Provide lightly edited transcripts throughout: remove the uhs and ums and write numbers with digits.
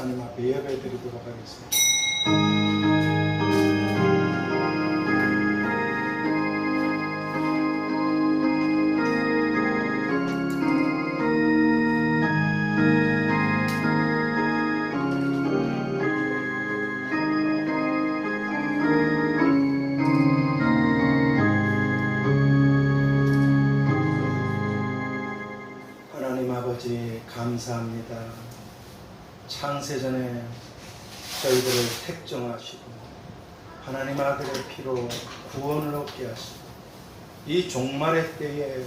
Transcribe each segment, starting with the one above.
하나님 앞에 예배 드리도록 하겠습니다. 하나님 아버지 감사합니다. 창세전에 저희들을 택정하시고 하나님 아들의 피로 구원을 얻게 하시고 이 종말의 때에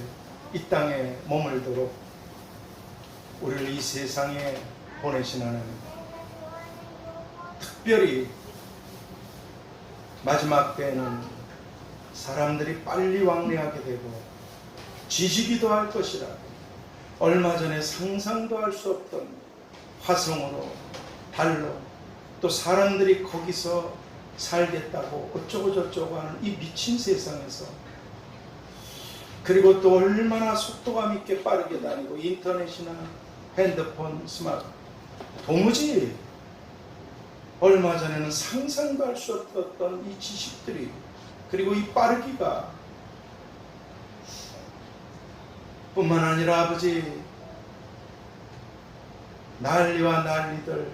이 땅에 머물도록 우리를 이 세상에 보내신 하나님, 특별히 마지막 때에는 사람들이 빨리 왕래하게 되고 지지기도 할 것이라고 얼마 전에 상상도 할 수 없던 화성으로 달로 또 사람들이 거기서 살겠다고 어쩌고 저쩌고 하는 이 미친 세상에서, 그리고 또 얼마나 속도감 있게 빠르게 다니고 인터넷이나 핸드폰, 스마트, 도무지 얼마 전에는 상상도 할 수 없었던 이 지식들이, 그리고 이 빠르기가 뿐만 아니라 아버지, 난리와 난리들,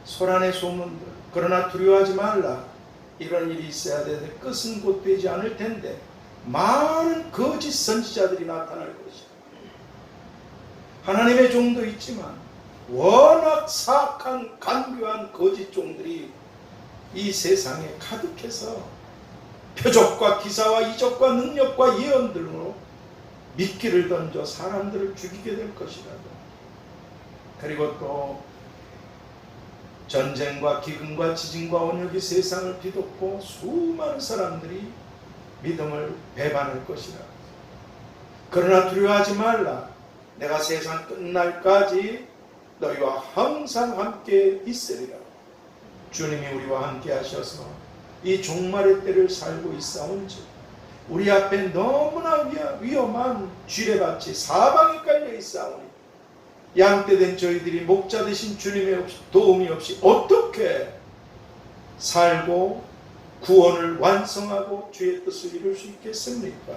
소란의 소문들, 그러나 두려워하지 말라. 이런 일이 있어야 되는데 끝은 곧 되지 않을 텐데 많은 거짓 선지자들이 나타날 것이다. 하나님의 종도 있지만 워낙 사악한 간교한 거짓 종들이 이 세상에 가득해서 표적과 기사와 이적과 능력과 예언들로 미끼를 던져 사람들을 죽이게 될 것이라고. 그리고 또 전쟁과 기근과 지진과 온역이 세상을 뒤덮고 수많은 사람들이 믿음을 배반할 것이라. 그러나 두려워하지 말라. 내가 세상 끝날까지 너희와 항상 함께 있으리라. 주님이 우리와 함께 하셔서 이 종말의 때를 살고 있사온즉 우리 앞에 너무나 위험한 쥐레같이 사방에 깔려 있사오니 양떼된 저희들이 목자 되신 주님의 도움이 없이 어떻게 살고 구원을 완성하고 주의 뜻을 이룰 수 있겠습니까?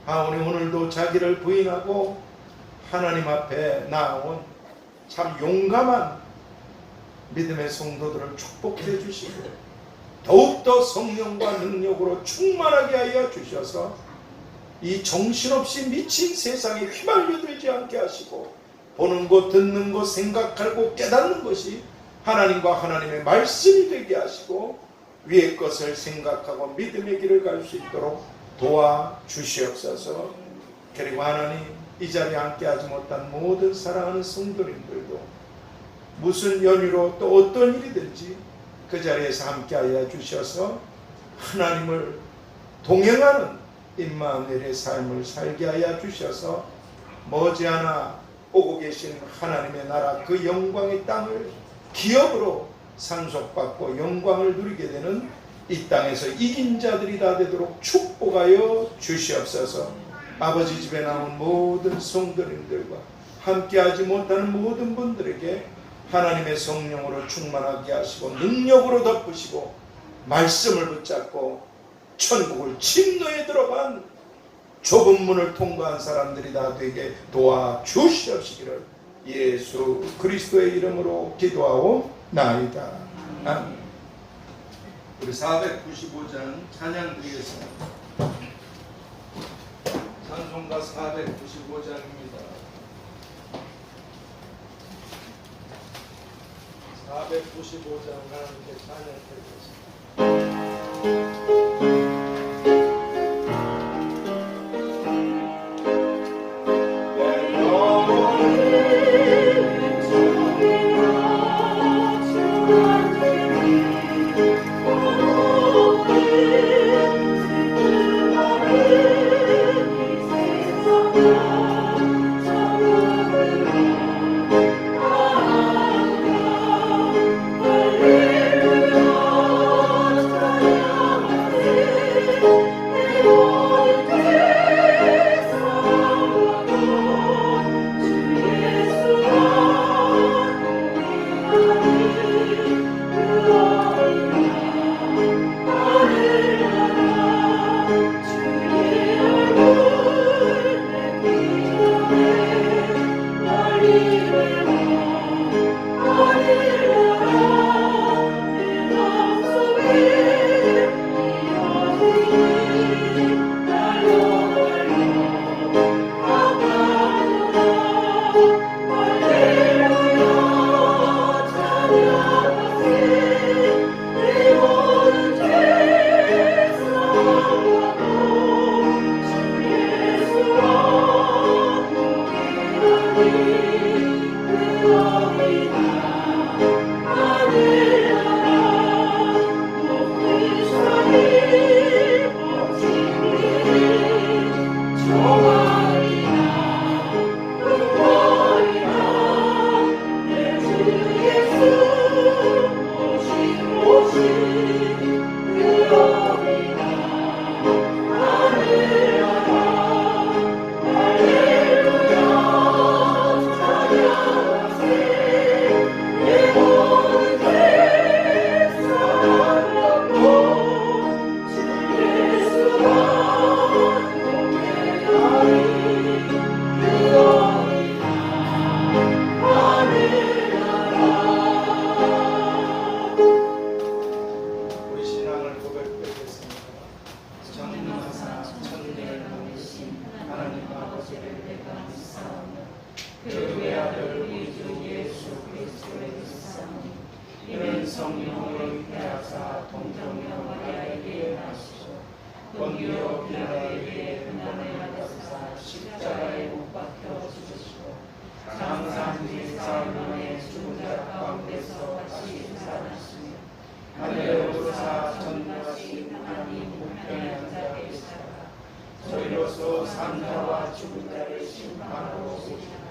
하오니 오늘도 자기를 부인하고 하나님 앞에 나온 참 용감한 믿음의 성도들을 축복해 주시고 더욱더 성령과 능력으로 충만하게 하여 주셔서 이 정신없이 미친 세상에 휘말려들지 않게 하시고 보는 것, 듣는 것, 생각하고 깨닫는 것이 하나님과 하나님의 말씀이 되게 하시고 위의 것을 생각하고 믿음의 길을 갈 수 있도록 도와주시옵소서. 그리고 하나님, 이 자리에 함께하지 못한 모든 사랑하는 성도님들도 무슨 연유로 또 어떤 일이든지 그 자리에서 함께하여 주셔서 하나님을 동행하는 임마누엘의 삶을 살게 하여 주셔서 머지않아 오고 계신 하나님의 나라 그 영광의 땅을 기업으로 상속받고 영광을 누리게 되는 이 땅에서 이긴 자들이 다 되도록 축복하여 주시옵소서. 아버지 집에 나온 모든 성도님들과 함께하지 못하는 모든 분들에게 하나님의 성령으로 충만하게 하시고 능력으로 덮으시고 말씀을 붙잡고 천국을 침노에 들어간 좁은 문을 통과한 사람들이 다 되게 도와주시옵시기를 예수 그리스도의 이름으로 기도하옵나이다. 아멘. 우리 495장 찬양 드리겠습니다. 찬송가 495장입니다. 495장 하나님께 찬양 드리겠습니다. 성령으로 잉태하사 동정녀 마리아에게 나시고 본디오 빌라에게 고난을 받으사 십자가에 못 박혀 죽으시고 장사한 뒤 사흘 만에 죽은 자 가운데서 다시 살아나시며 하늘에 오르사 전능하신 하나님 우편에 앉아 계시다가 저희로서 산 자와 죽은 자를 심판하러 오시리라.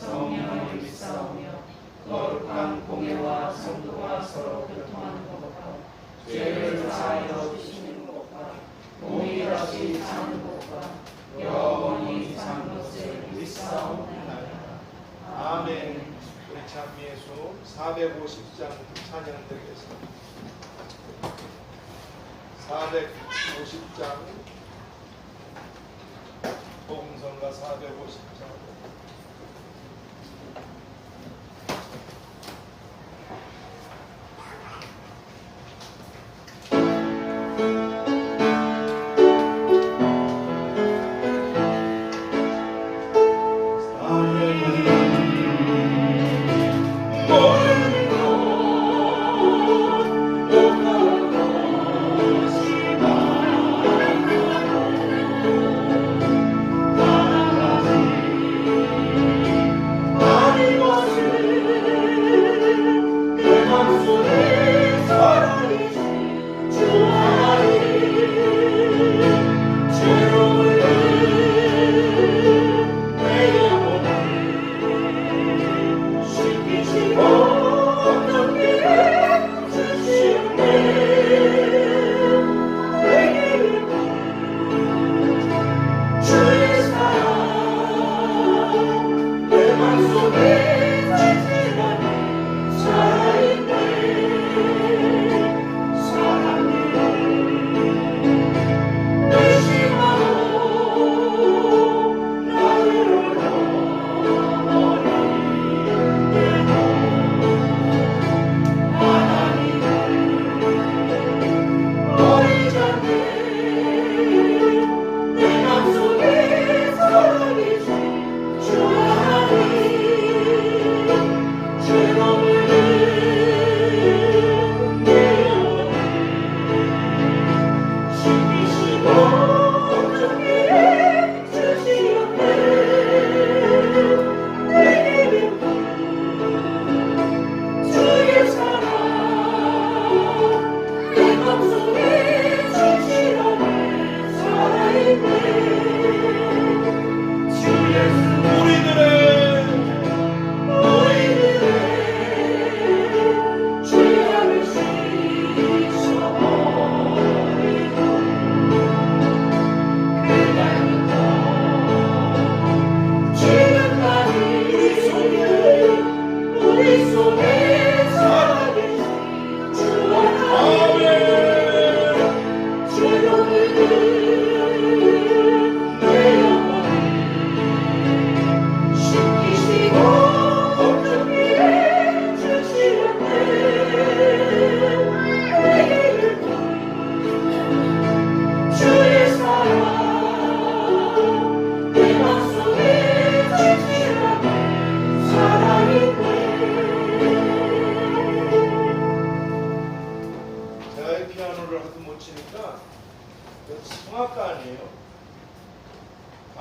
성령을 믿사오며 거룩한 공예와 성도와 서로 교통하는 것과 죄를 사하여 주시는 것과 몸이 다시 사는 것과 영원히 사는 것을 믿사옵나이다. 아멘. 우리 찬미예수 450장 찬양 드리겠습니다. 450장 복음성가 450장.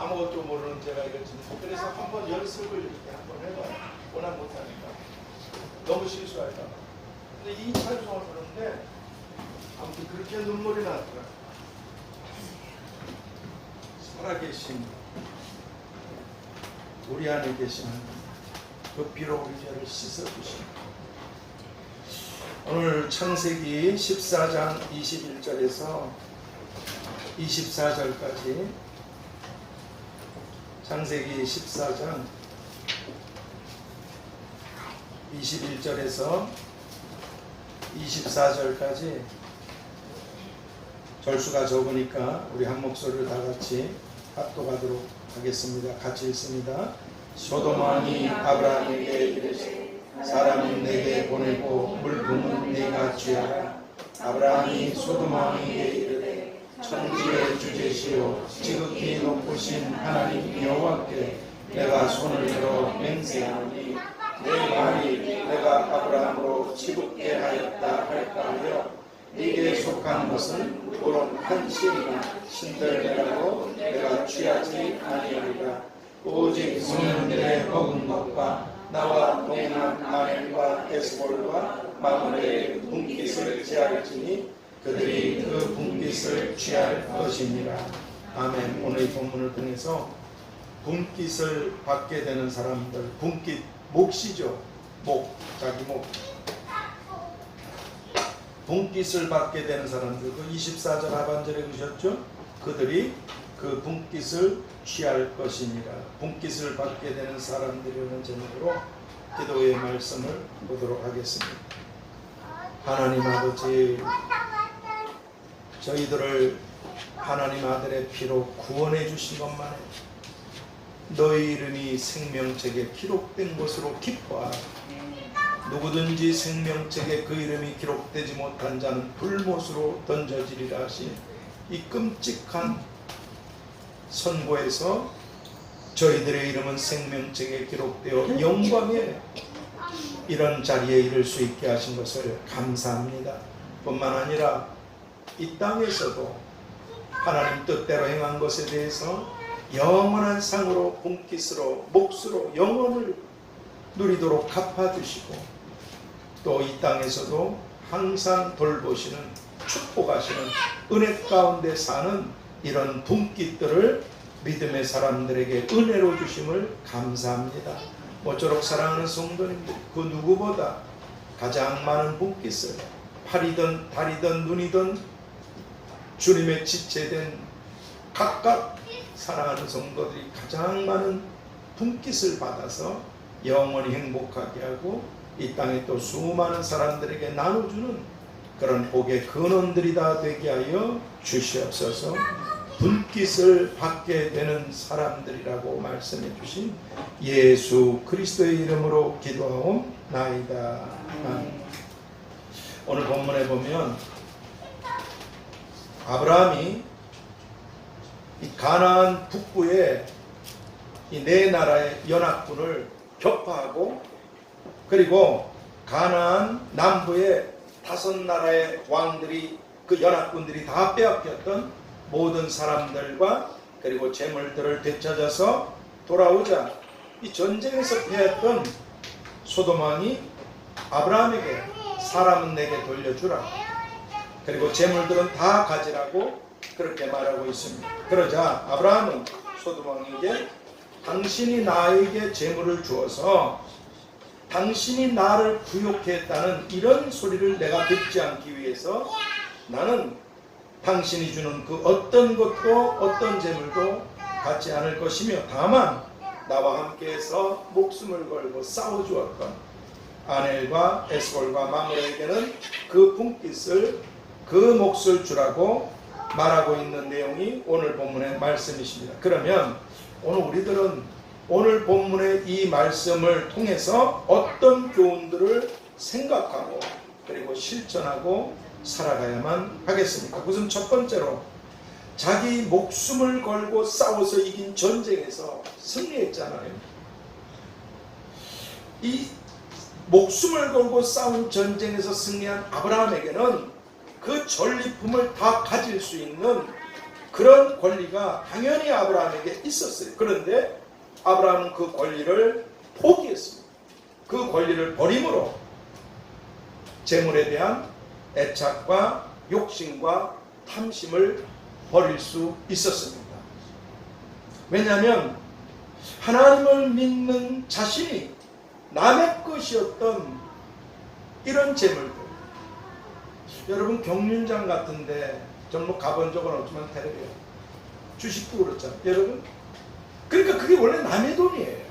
아무것도 모르는 제가 이거 지금 그래서 한번 연습을 이렇게 한번 해봐요. 워낙 못하니까 너무 실수할까 봐. 근데 이 찬송을 부르는데 아무튼 그렇게 눈물이 나더라. 살아계신 우리 안에 계신 그 피로 우리 죄를 씻어주신 오늘 창세기 14장 21절에서 24절까지 창세기 14장 21절에서 24절까지 절수가 적으니까 우리 한 목소리로 다 같이 합독하도록 하겠습니다. 같이 읽습니다. 소돔왕이 아브라함에게 이르시되 사람은 내게 보내고 물품은 네가 취하라. 아브라함이 소돔왕에게 이르되 천지의 주제시오 지극히 높으신 하나님 여호와께 내가 손을 들어 맹세하노니 내 말이 내가 아브라함으로 치붙게 하였다 할까 하여 네게 속한 것은 오롯 한심이나 신들매라고 내가 취하지 아니하리라. 오직 성령들의 먹은 것과 나와 동행한 아넬과 에스볼과 마므레의 분깃을 취할지니 그들이 그 분깃을 취할 것이니라. 아멘. 오늘 이 본문을 통해서 분깃을 받게 되는 사람들, 분깃 몫이죠. 목, 자기 목. 분깃을 받게 되는 사람들, 그 24절 하반절에 그러셨죠? 그들이 그 분깃을 취할 것이니라. 분깃을 받게 되는 사람들이라는 제목으로 기도의 말씀을 보도록 하겠습니다. 하나님 아버지, 저희들을 하나님 아들의 피로 구원해 주신 것만에 너희 이름이 생명책에 기록된 것으로 기뻐하라. 누구든지 생명책에 그 이름이 기록되지 못한 자는 불못으로 던져지리라 하신 이 끔찍한 선고에서 저희들의 이름은 생명책에 기록되어 영광의 이런 자리에 이를 수 있게 하신 것을 감사합니다. 뿐만 아니라 이 땅에서도 하나님 뜻대로 행한 것에 대해서 영원한 상으로 분깃으로 몫으로 영원을 누리도록 갚아주시고 또 이 땅에서도 항상 돌보시는 축복하시는 은혜 가운데 사는 이런 분깃들을 믿음의 사람들에게 은혜로 주심을 감사합니다. 모쪼록 사랑하는 성도님들, 그 누구보다 가장 많은 분깃을 팔이든 다리든 눈이든 주님의 지체된 각각 사랑하는 성도들이 가장 많은 분깃을 받아서 영원히 행복하게 하고 이 땅에 또 수많은 사람들에게 나눠주는 그런 복의 근원들이 다 되게 하여 주시옵소서. 분깃을 받게 되는 사람들이라고 말씀해 주신 예수 그리스도의 이름으로 기도하옵나이다. 오늘 본문에 보면 아브라함이 이 가나안 북부의 이 네 나라의 연합군을 격파하고 그리고 가나안 남부의 5나라의 왕들이 그 연합군들이 다 빼앗겼던 모든 사람들과 그리고 재물들을 되찾아서 돌아오자 이 전쟁에서 패했던 소돔 왕이 아브라함에게 사람은 내게 돌려주라. 그리고 재물들은 다 가지라고 그렇게 말하고 있습니다. 그러자 아브라함은 소돔 왕에게 당신이 나에게 재물을 주어서 당신이 나를 부욕해 했다는 이런 소리를 내가 듣지 않기 위해서 나는 당신이 주는 그 어떤 것도 어떤 재물도 갖지 않을 것이며 다만 나와 함께해서 목숨을 걸고 싸워주었던 아넬과 에스골과 마므레에게는 그 분깃을 그 몫을 주라고 말하고 있는 내용이 오늘 본문의 말씀이십니다. 그러면 오늘 우리들은 오늘 본문의 이 말씀을 통해서 어떤 교훈들을 생각하고 그리고 실천하고 살아가야만 하겠습니까? 우선 첫 번째로 자기 목숨을 걸고 싸워서 이긴 전쟁에서 승리했잖아요. 이 목숨을 걸고 싸운 전쟁에서 승리한 아브라함에게는 그 전리품을 다 가질 수 있는 그런 권리가 당연히 아브라함에게 있었어요. 그런데 아브라함은 그 권리를 포기했습니다. 그 권리를 버림으로 재물에 대한 애착과 욕심과 탐심을 버릴 수 있었습니다. 왜냐하면 하나님을 믿는 자신이 남의 것이었던 이런 재물들, 여러분 경륜장 같은데 저는 뭐 가본 적은 없지만 텔레비전 주식도 그렇잖아요. 여러분 그러니까 그게 원래 남의 돈이에요.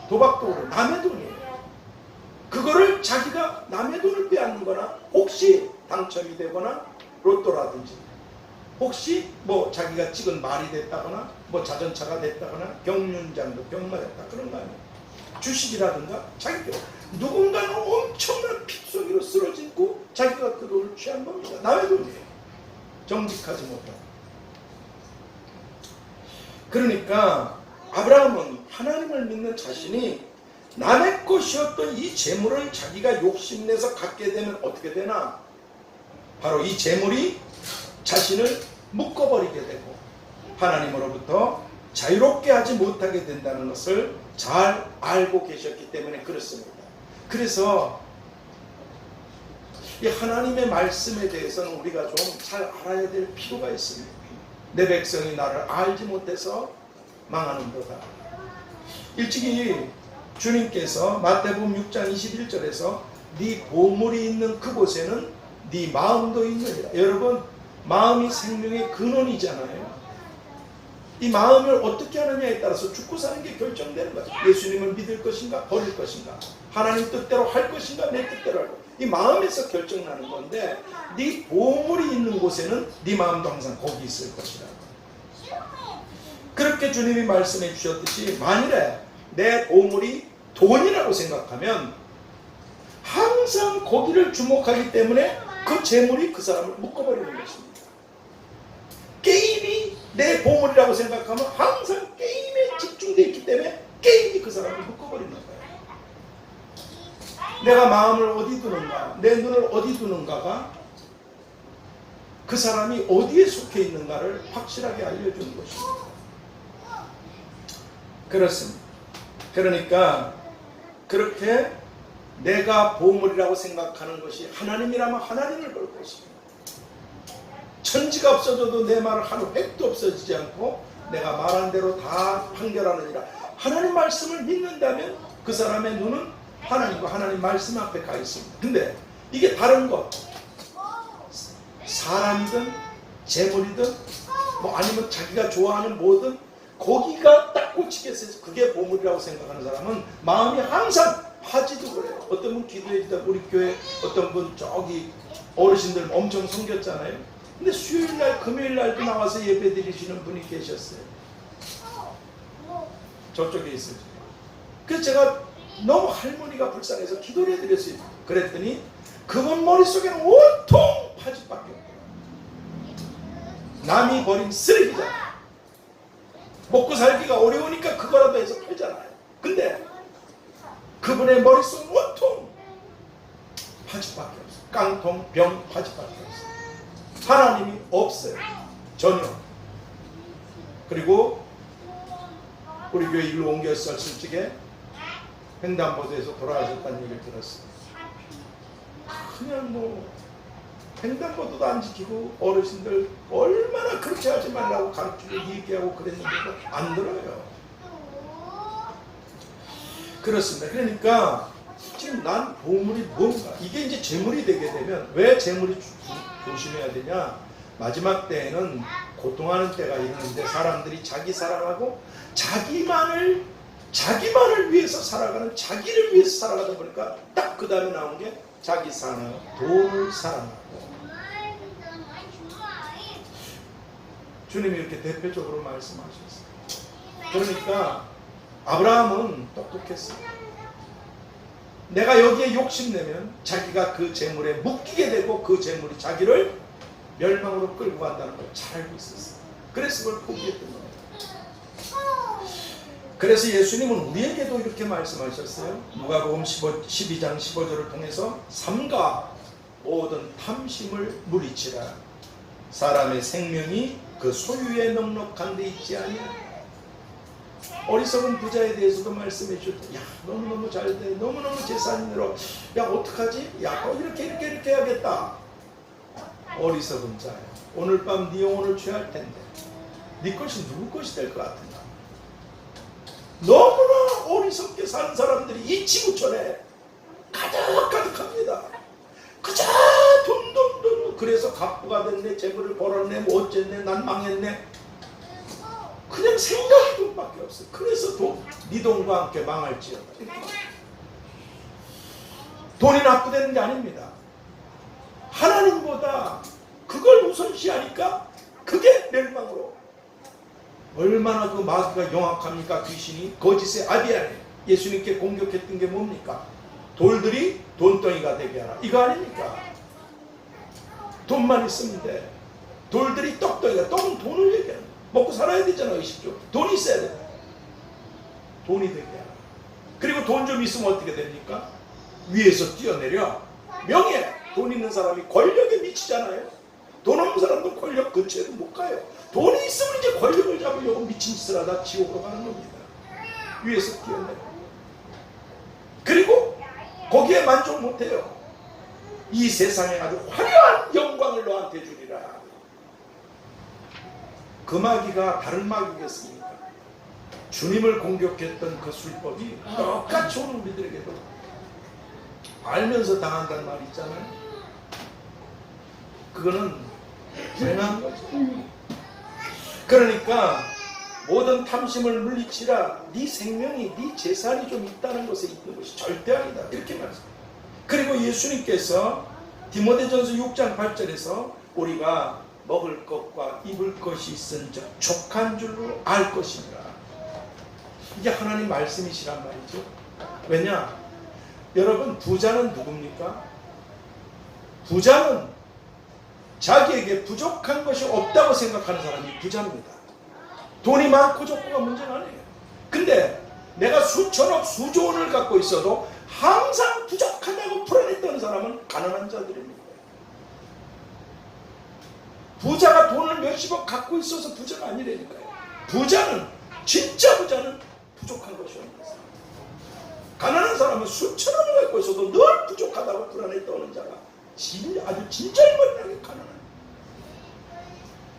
도박도 그래 남의 돈이에요. 그거를 자기가 남의 돈을 빼앗는 거나 혹시 당첨이 되거나 로또라든지 혹시 뭐 자기가 찍은 말이 됐다거나 뭐 자전차가 됐다거나 경륜장도 경마됐다 그런 거 아니에요. 주식이라든가 자기가 누군가는 엄청난 핏속으로 쓰러지고 자기가 그 돈을 취한 겁니다. 남의 돈이에요. 정직하지 못하고. 그러니까 아브라함은 하나님을 믿는 자신이 남의 것이었던 이 재물을 자기가 욕심내서 갖게 되면 어떻게 되나? 바로 이 재물이 자신을 묶어버리게 되고 하나님으로부터 자유롭게 하지 못하게 된다는 것을 잘 알고 계셨기 때문에 그렇습니다. 그래서 이 하나님의 말씀에 대해서는 우리가 좀 잘 알아야 될 필요가 있습니다. 내 백성이 나를 알지 못해서 망하는도다. 일찍이 주님께서 마태복음 6장 21절에서 네 보물이 있는 그곳에는 네 마음도 있느니라. 여러분, 마음이 생명의 근원이잖아요. 이 마음을 어떻게 하느냐에 따라서 죽고 사는 게 결정되는 거죠. 예수님을 믿을 것인가 버릴 것인가, 하나님 뜻대로 할 것인가 내 뜻대로 할 것인가, 이 마음에서 결정나는 건데, 네 보물이 있는 곳에는 네 마음도 항상 거기 있을 것이라. 그렇게 주님이 말씀해 주셨듯이 만일에 내 보물이 돈이라고 생각하면 항상 거기를 주목하기 때문에 그 재물이 그 사람을 묶어버리는 것입니다. 게임이 내 보물이라고 생각하면 항상 게임에 집중되어 있기 때문에 게임이 그 사람을 묶어버리는 거예요. 내가 마음을 어디 두는가, 내 눈을 어디 두는가가 그 사람이 어디에 속해 있는가를 확실하게 알려주는 것입니다. 그렇습니다. 그러니까 그렇게 내가 보물이라고 생각하는 것이 하나님이라면 하나님을 볼 것입니다. 천지가 없어져도 내 말을 하루 획도 없어지지 않고 내가 말한 대로 다 판결하느니라. 하나님 말씀을 믿는다면 그 사람의 눈은 하나님과 하나님 말씀 앞에 가 있습니다. 근데 이게 다른 것, 사람이든 재물이든 뭐 아니면 자기가 좋아하는 뭐든 거기가 딱 꽂히게 해서 그게 보물이라고 생각하는 사람은 마음이 항상 하지도 그래요. 어떤 분 기도해 주다, 우리 교회 어떤 분 저기 어르신들 엄청 섬겼잖아요. 근데 수요일날 금요일날도 나와서 예배 드리시는 분이 계셨어요. 저쪽에 있어요. 그래서 제가 너무 할머니가 불쌍해서 기도를 해드렸어요. 그랬더니 그분 머릿속에는 온통 파집밖에 없더라고요. 남이 버린 쓰레기잖아요. 먹고 살기가 어려우니까 그거라도 해서 팔잖아요. 근데 그분의 머릿속은 온통 파집밖에 없어요. 깡통, 병, 파집밖에 없어요. 하나님이 없어요. 전혀. 그리고 우리 교회 일로 옮겼을 적에 횡단보도에서 돌아가셨다는 얘기를 들었어요. 그냥 뭐 횡단보도도 안 지키고 어르신들 얼마나 그렇게 하지 말라고 가르치고 얘기하고 그랬는데도 안 들어요. 그렇습니다. 그러니까 지금 난 보물이 뭔가, 이게 이제 재물이 되게 되면 왜 재물이 조심해야 되냐? 마지막 때에는 고통하는 때가 있는데 사람들이 자기 사랑하고 자기만을 위해서 살아가는, 자기를 위해서 살아가다 보니까 딱 그 다음에 나온 게 자기 사랑, 돈을 사랑하고. 주님이 이렇게 대표적으로 말씀하셨어요. 그러니까 아브라함은 똑똑했어요. 내가 여기에 욕심내면 자기가 그 재물에 묶이게 되고 그 재물이 자기를 멸망으로 끌고 간다는 걸 잘 알고 있었어요. 그래서 그걸 포기했던 겁니다. 그래서 예수님은 우리에게도 이렇게 말씀하셨어요. 누가복음 12장 15절을 통해서 삼가 모든 탐심을 물리치라. 사람의 생명이 그 소유에 넉넉한 데 있지 아니하냐. 어리석은 부자에 대해서도 말씀해 주셨다. 야, 너무너무 잘돼, 너무너무 재산이 늘어, 야 어떡하지, 야 이렇게 해야겠다. 어리석은 자야, 오늘 밤 네 영혼을 취할 텐데 네 것이 누구 것이 될 것 같은가. 너무나 어리석게 사는 사람들이 이 지구촌에 가득합니다. 그저 돈. 그래서 갑부가 됐네, 재물을 벌었네, 뭐 어쨌네, 난 망했네. 그냥 생각이 돈밖에 없어. 그래서 네 돈과 함께 망할지어다. 돈이 나쁘다는 게 아닙니다. 하나님보다 그걸 우선시하니까 그게 멸망으로. 얼마나 그 마귀가 영악합니까? 귀신이 거짓의 아비아네. 예수님께 공격했던 게 뭡니까? 돌들이 돈덩이가 되게 하라, 이거 아닙니까? 돈만 있으면 돼. 돌들이 떡덩이가, 떡은 돈을 얘기하는 거야. 먹고 살아야 되잖아. 의식적으로 돈이 있어야 돼. 돈이 되게 하라. 그리고 돈 좀 있으면 어떻게 됩니까? 위에서 뛰어내려 명예, 돈 있는 사람이 권력에 미치잖아요. 돈 없는 사람도 권력 근처에도 못 가요. 돈이 있으면 이제 권력을 잡으려고 미친 짓을 하다 지옥으로 가는 겁니다. 위에서 뛰어내려. 그리고 거기에 만족 못해요. 이 세상에 아주 화려한 영광을 너한테 주리라. 그 마귀가 다른 마귀겠습니까? 주님을 공격했던 그 술법이 똑같이 오늘 우리들에게도 알면서 당한다는 말이 있잖아요. 그거는 불행한 거죠. 그러니까 모든 탐심을 물리치라. 네 생명이, 네 재산이 좀 있다는 것에 있는 것이 절대 아니다. 이렇게 말씀합니다. 그리고 예수님께서 디모데전서 6장 8절에서 우리가 먹을 것과 입을 것이 있은즉 족한 줄로 알 것이니라. 이게 하나님 말씀이시란 말이죠. 왜냐? 여러분, 부자는 누굽니까? 부자는 자기에게 부족한 것이 없다고 생각하는 사람이 부자입니다. 돈이 많고 적고가 문제는 아니에요. 근데 내가 수천억 수조 원을 갖고 있어도 항상 부족하다고 불안해 떠는 사람은 가난한 자들입니다. 부자가 돈을 몇십억 갖고 있어서 부자가 아니라니까요. 부자는, 진짜 부자는 부족한 것이 없는 사람. 가난한 사람은 수천억을 갖고 있어도 늘 부족하다고 불안해 떠는 자가 아주 진절머리하게 가난한.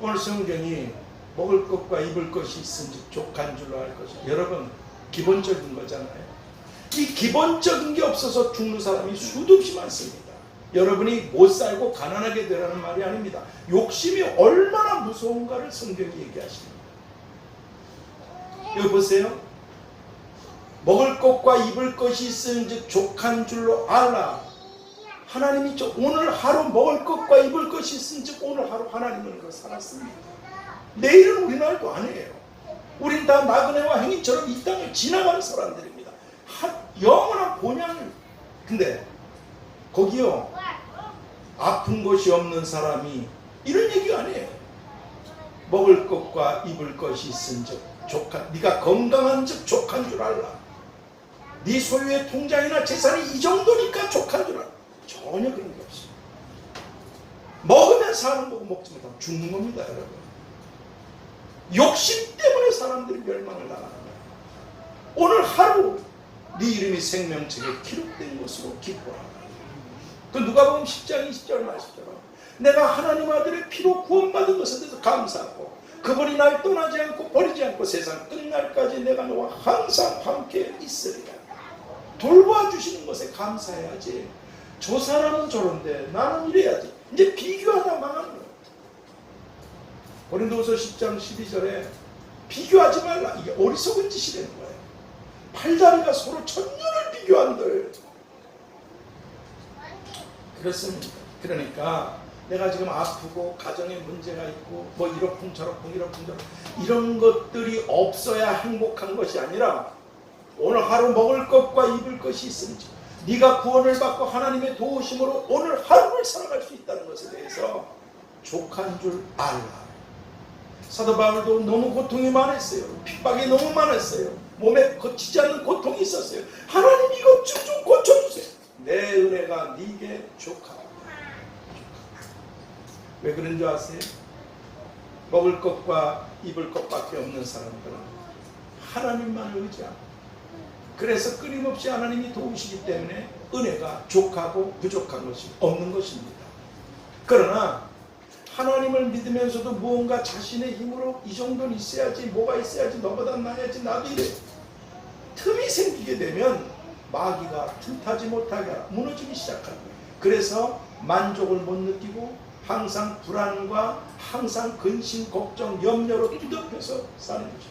오늘 성경이 먹을 것과 입을 것이 있은지 족한 줄로 알 것이, 여러분, 기본적인 거잖아요. 이 기본적인 게 없어서 죽는 사람이 수도 없이 많습니다. 여러분이 못 살고 가난하게 되라는 말이 아닙니다. 욕심이 얼마나 무서운가를 성경이 얘기하십니다. 여기 보세요. 먹을 것과 입을 것이 있은즉 족한 줄로 알라. 하나님이 오늘 하루 먹을 것과 입을 것이 있은즉 오늘 하루 하나님은 그 살았습니다. 내일은 우리 날도 아니에요. 우린 다 나그네와 행인처럼 이 땅을 지나가는 사람들입니다. 영원한 본향을. 근데 거기요, 아픈 것이 없는 사람이 이런 얘기가 아니에요. 먹을 것과 입을 것이 있은즉 족한, 네가 건강한즉 족한 줄 알라. 네 소유의 통장이나 재산이 이 정도니까 족한 줄 알라. 전혀 그런 게 없어요. 먹으면 사는 거고 먹지 못하면 죽는 겁니다, 여러분. 욕심 때문에 사람들이 멸망을 당하는 거예요. 오늘 하루 네 이름이 생명책에 기록된 것으로 기뻐하라. 그 누가복음 10장 20절 말씀처럼 내가 하나님 아들의 피로 구원받은 것에 대해서 감사하고 그분이 날 떠나지 않고 버리지 않고 세상 끝날까지 내가 너와 항상 함께 있으리라. 돌봐주시는 것에 감사해야지. 저 사람은 저런데 나는 이래야지. 이제 비교하다 망하는 거예요. 고린도후서 10장 12절에 비교하지 말라. 이게 어리석은 짓이라는 거예요. 팔다리가 서로 천년을 비교한들. 그렇습니다. 그러니까 내가 지금 아프고 가정에 문제가 있고 뭐 이러쿵저러쿵 이런 것들이 없어야 행복한 것이 아니라 오늘 하루 먹을 것과 입을 것이 있은지 네가 구원을 받고 하나님의 도우심으로 오늘 하루를 살아갈 수 있다는 것에 대해서 족한 줄 알라. 사도 바울도 너무 고통이 많았어요. 핍박이 너무 많았어요. 몸에 거치지 않는 고통이 있었어요. 하나님 이것 좀 고쳐주세요. 내 은혜가 네게 족하다. 왜 그런 줄 아세요? 먹을 것과 입을 것밖에 없는 사람들은 하나님만 의지하고, 그래서 끊임없이 하나님이 도우시기 때문에 은혜가 족하고 부족한 것이 없는 것입니다. 그러나 하나님을 믿으면서도 무언가 자신의 힘으로 이 정도는 있어야지, 뭐가 있어야지, 너보다 나아야지, 나도 이래, 틈이 생기게 되면 마귀가 틈타지 못하게 무너지기 시작하는 거예요. 그래서 만족을 못 느끼고 항상 불안과 항상 근심, 걱정, 염려로 뒤덮여서 사는 거죠.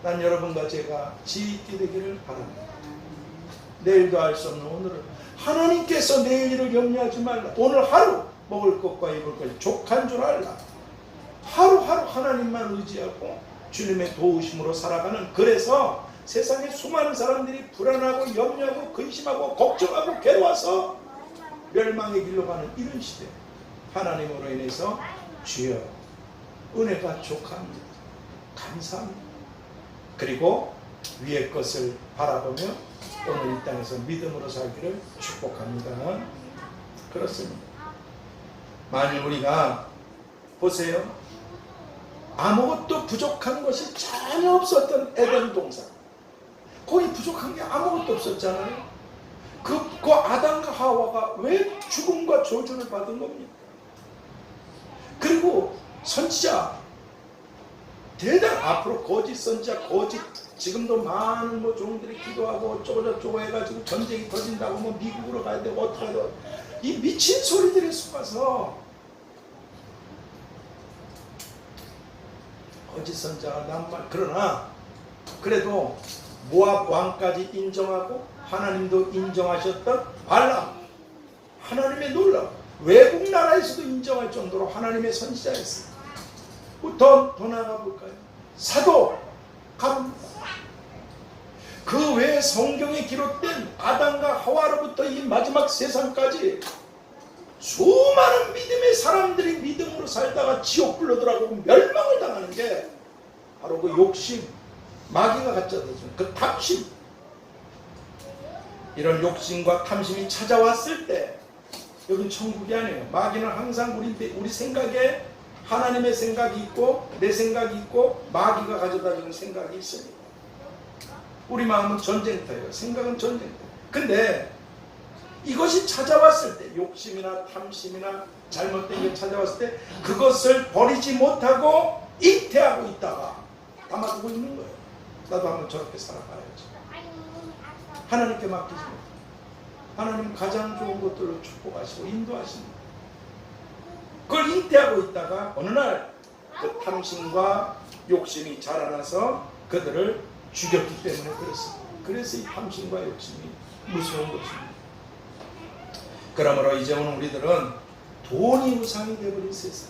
난 여러분과 제가 지혜 있게 되기를 바랍니다. 내일도 알 수 없는 오늘은 하나님께서 내일 일을 염려하지 말라. 오늘 하루 먹을 것과 입을 것 족한 줄 알라. 하루하루 하나님만 의지하고 주님의 도우심으로 살아가는, 그래서 세상에 수많은 사람들이 불안하고 염려하고 근심하고 걱정하고 괴로워서 멸망의 길로 가는 이런 시대, 하나님으로 인해서 주여 은혜가 족합니다. 감사합니다. 그리고 위의 것을 바라보며 오늘 이 땅에서 믿음으로 살기를 축복합니다. 그렇습니다. 만일 우리가 보세요. 아무것도 부족한 것이 전혀 없었던 에덴 동산. 거기 부족한 게 아무것도 없었잖아요. 그 아담과 하와가 왜 죽음과 저주를 받은 겁니까? 그리고 선지자 대단 앞으로 거짓 선지자 거짓 지금도 많은 종들이 기도하고 어쩌고저쩌고 해가지고 전쟁이 터진다고 미국으로 가야 되고 어떻게 하고 이 미친 소리들에 속아서 거짓 선지자가 남말. 그러나 그래도 모압 왕까지 인정하고 하나님도 인정하셨던 발람, 하나님의 놀라움, 외국 나라에서도 인정할 정도로 하나님의 선지자였어요. 더 나아가 볼까요? 사도 가룟니다. 그 외에 성경에 기록된 아담과 하와로부터 이 마지막 세상까지 수많은 믿음의 사람들이 믿음으로 살다가 지옥 불러들어가고 멸망을 당하는 게 바로 그 욕심, 마귀가 갖다 준 그 탐심. 이런 욕심과 탐심이 찾아왔을 때 여긴 천국이 아니에요. 마귀는 항상 우리 생각에 하나님의 생각이 있고 내 생각이 있고 마귀가 가져다 주는 생각이 있습니다. 우리 마음은 전쟁터예요. 생각은 전쟁터. 근데 이것이 찾아왔을 때 욕심이나 탐심이나 잘못된 게 찾아왔을 때 그것을 버리지 못하고 잉태하고 있다가 담아두고 있는 거예요. 나도 한번 저렇게 살아봐야지. 하나님께 맡기지 못해요. 하나님 가장 좋은 것들로 축복하시고 인도하십니다. 그걸 잉태하고 있다가 어느 날 그 탐심과 욕심이 자라나서 그들을 죽였기 때문에 그렇습니다. 그래서 이 탐심과 욕심이 무서운 것입니다. 그러므로 이제 오늘 우리들은 돈이 우상이 되어버린 세상.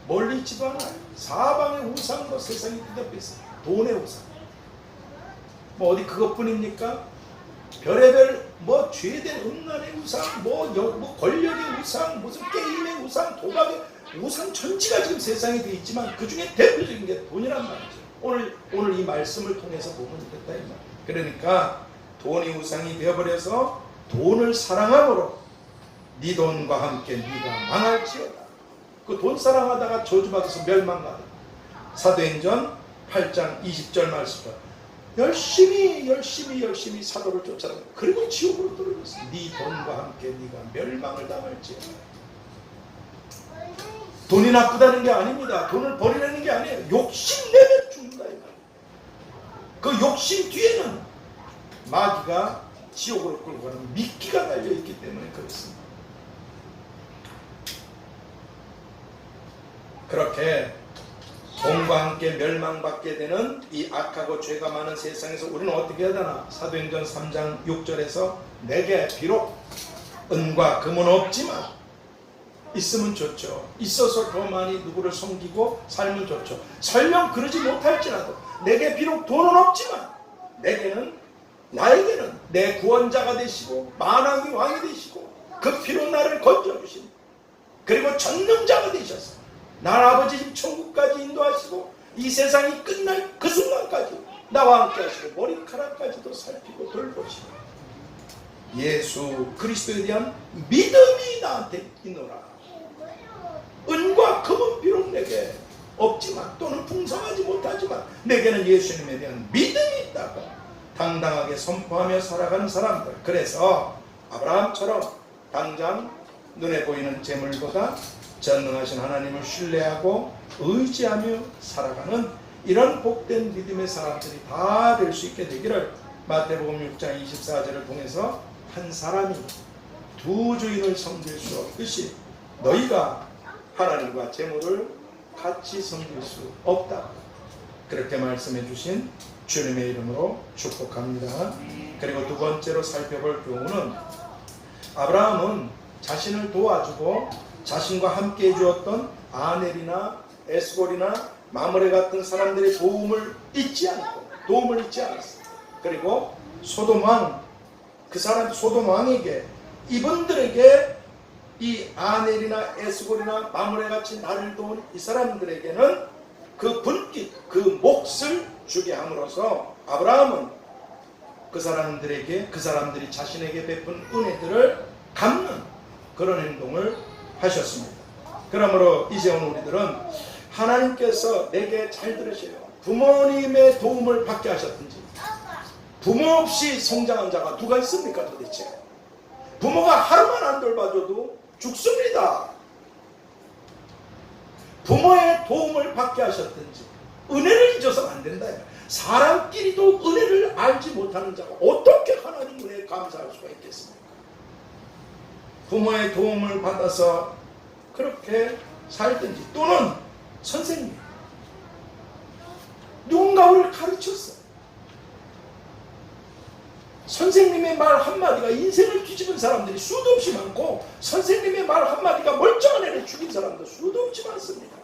멀리 있지도 않아요. 사방의 우상으로 세상이 뒤덮여 있어요. 돈의 우상. 어디 그것뿐입니까? 별의별 죄된 음란의 우상, 권력의 우상, 무슨 게임의 우상, 도박의 우상 천지가 지금 세상에 되어 있지만 그 중에 대표적인 게 돈이란 말이죠. 오늘 이 말씀을 통해서 보면 되겠다 이 말. 그러니까 돈이 우상이 되어버려서 돈을 사랑함으로 네 돈과 함께 네가 망할지어다. 그 돈 사랑하다가 저주받아서 멸망가다. 사도행전 8장 20절 말씀. 열심히 사도를 쫓아다니고 그리고 지옥으로 떨어졌어. 네 돈과 함께 네가 멸망을 당할지어다. 돈이 나쁘다는 게 아닙니다. 돈을 버리라는 게 아니에요. 욕심내면 죽는다 이 말이에요. 그 욕심 뒤에는 마귀가 지옥으로 끌고 가는 미끼가 달려있기 때문에 그렇습니다. 그렇게 돈과 함께 멸망받게 되는 이 악하고 죄가 많은 세상에서 우리는 어떻게 해야 되나? 사도행전 3장 6절에서 내게 비록 은과 금은 없지만 있으면 좋죠. 있어서 더 많이 누구를 섬기고 살면 좋죠. 설령 그러지 못할지라도 내게 비록 돈은 없지만 나에게는 내 구원자가 되시고 만왕의 왕이 되시고 그 피로 나를 건져주신 그리고 전능자가 되셔서 나를 아버지 집 천국까지 인도하시고 이 세상이 끝날 그 순간까지 나와 함께 하시고 머리카락까지도 살피고 돌보시고 예수 그리스도에 대한 믿음이 나한테 있노라. 은과 금은 비록 내게 없지만 또는 풍성하지 못하지만 내게는 예수님에 대한 믿음이 있다고 당당하게 선포하며 살아가는 사람들. 그래서 아브라함처럼 당장 눈에 보이는 재물보다 전능하신 하나님을 신뢰하고 의지하며 살아가는 이런 복된 믿음의 사람들이 다 될 수 있게 되기를 마태복음 6장 24절을 통해서 한 사람이 두 주인을 섬길 수 없듯이 너희가 하나님과 재물을 같이 섬길 수 없다. 그렇게 말씀해 주신 주님의 이름으로 축복합니다. 그리고 두 번째로 살펴볼 교훈은 아브라함은 자신을 도와주고 자신과 함께 해주었던 아넬이나 에스골이나 마므레 같은 사람들의 도움을 잊지 않았어요. 그리고 소돔 왕에게 이분들에게 이 아넬이나 에스골이나 마므레 같이 나를 도운 이 사람들에게는 그 분깃, 그 몫을 주게 함으로써 아브라함은 그 사람들에게, 그 사람들이 자신에게 베푼 은혜들을 갚는 그런 행동을 하셨습니다. 그러므로 이제 오늘 우리들은 하나님께서 내게 잘 들으세요. 부모님의 도움을 받게 하셨든지 부모 없이 성장한 자가 누가 있습니까 도대체? 부모가 하루만 안 돌봐줘도 죽습니다. 부모의 도움을 받게 하셨든지 은혜를 잊어서는 안 된다. 사람끼리도 은혜를 알지 못하는 자가 어떻게 하나님 은혜에 감사할 수가 있겠습니까? 부모의 도움을 받아서 그렇게 살든지 또는 선생님 누군가 우리를 가르쳤어. 선생님의 말 한마디가 인생을 뒤집은 사람들이 수도 없이 많고 선생님의 말 한마디가 멀쩡한 애를 죽인 사람도 수도 없이 많습니다.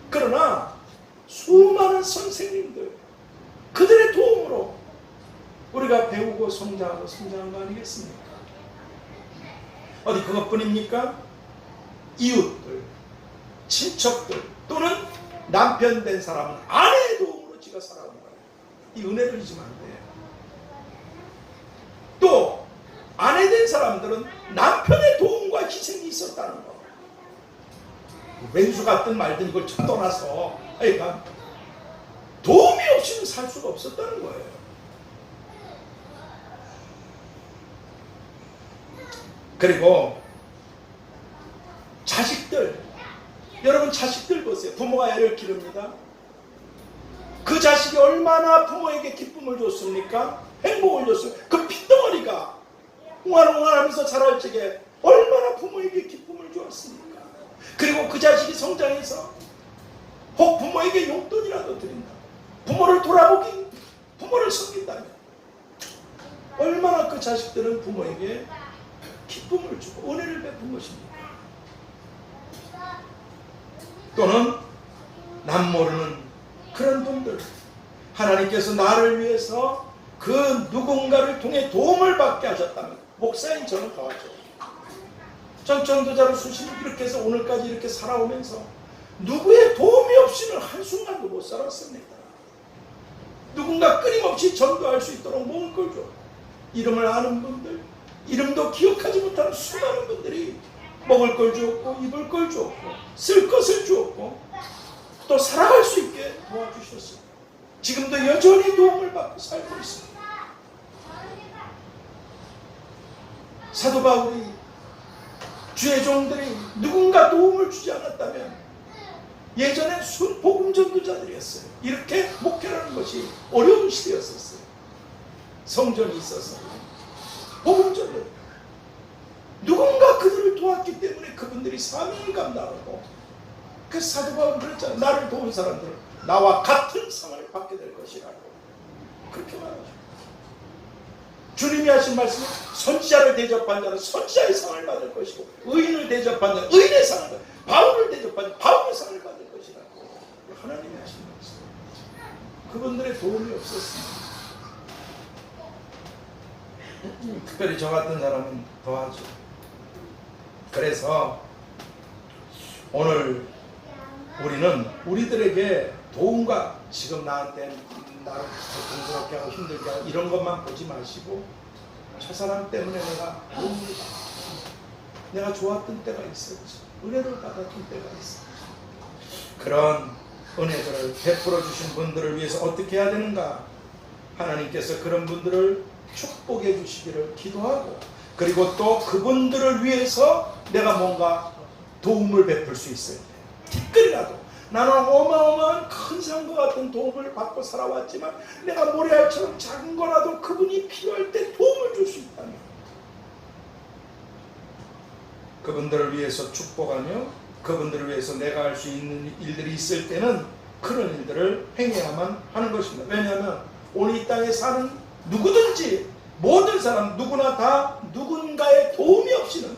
그러나 수많은 선생님들 그들의 도움으로 우리가 배우고 성장한 거 아니겠습니까? 어디 그것뿐입니까? 이웃들, 친척들 또는 남편 된 사람은 아내의 도움으로 지가 살아온 거예요. 이 은혜를 잊으면 안 돼요. 또 아내 된 사람들은 남편의 도움과 희생이 있었다는 거. 왼수 같든 말든 이걸 쳐떠나서 그러니까 도움이 없이는 살 수가 없었다는 거예요. 그리고 자식들, 여러분 자식들 보세요. 부모가 애를 기릅니다. 그 자식이 얼마나 부모에게 기쁨을 줬습니까? 행복을 줬습니까? 그 핏덩어리가 웅알웅알하면서 자랄 적에 얼마나 부모에게 기쁨을 주었습니까? 그리고 그 자식이 성장해서 혹 부모에게 용돈이라도 드린다. 부모를 돌아보기, 부모를 섬긴다면 얼마나 그 자식들은 부모에게 기쁨을 주고 은혜를 베푼 것입니다. 또는 남 모르는 그런 분들, 하나님께서 나를 위해서 그 누군가를 통해 도움을 받게 하셨다면 목사인 저는 더하죠. 전 전도자로 수십 년 이렇게 해서 오늘까지 이렇게 살아오면서 누구의 도움이 없이는 한순간도 못 살았습니다. 누군가 끊임없이 전도할 수 있도록 먹을 걸 줘. 이름을 아는 분들, 이름도 기억하지 못하는 수많은 분들이 먹을 걸 주었고 입을 걸 주었고 쓸 것을 주었고 또 살아갈 수 있게 도와주셨습니다. 지금도 여전히 도움을 받고 살고 있습니다. 사도 바울이 주의 종들이 누군가 도움을 주지 않았다면 예전엔 복음 전도자들이었어요. 이렇게 목회라는 것이 어려운 시대였었어요. 성전이 있어서 복음 전도 누군가 그들을 도왔기 때문에 그분들이 사명을 감당하고 그 사도 바울은 그랬잖아요. 나를 도운 사람들은 나와 같은 상을 받게 될 것이라고 그렇게 말하죠. 주님이 하신 말씀은 선지자를 대접한 자는 선지자의 상을 받을 것이고 의인을 대접한 자는 의인의 상을 받을 것이고 바울을 대접한 자는 바울의 상을 받을 것이라고 하나님이 하신 말씀. 그분들의 도움이 없었습니다. 특별히 저 같은 사람은 더하죠. 그래서 오늘 우리는 우리들에게 도움과 지금 나한테 나를 고통스럽게 하고 힘들게 하고 이런 것만 보지 마시고 저 사람 때문에 내가 도움을 받았지. 내가 좋았던 때가 있었지. 은혜를 받았던 때가 있었지. 그런 은혜들을 베풀어 주신 분들을 위해서 어떻게 해야 되는가? 하나님께서 그런 분들을 축복해 주시기를 기도하고 그리고 또 그분들을 위해서 내가 뭔가 도움을 베풀 수 있어야 돼. 티끌이라도 나는 어마어마한 큰 산과 같은 도움을 받고 살아왔지만 내가 모래알처럼 작은 거라도 그분이 필요할 때 도움을 줄 수 있다면 그분들을 위해서 축복하며 그분들을 위해서 내가 할 수 있는 일들이 있을 때는 그런 일들을 행해야만 하는 것입니다. 왜냐하면 오늘 이 땅에 사는 누구든지 모든 사람 누구나 다 누군가의 도움이 없이는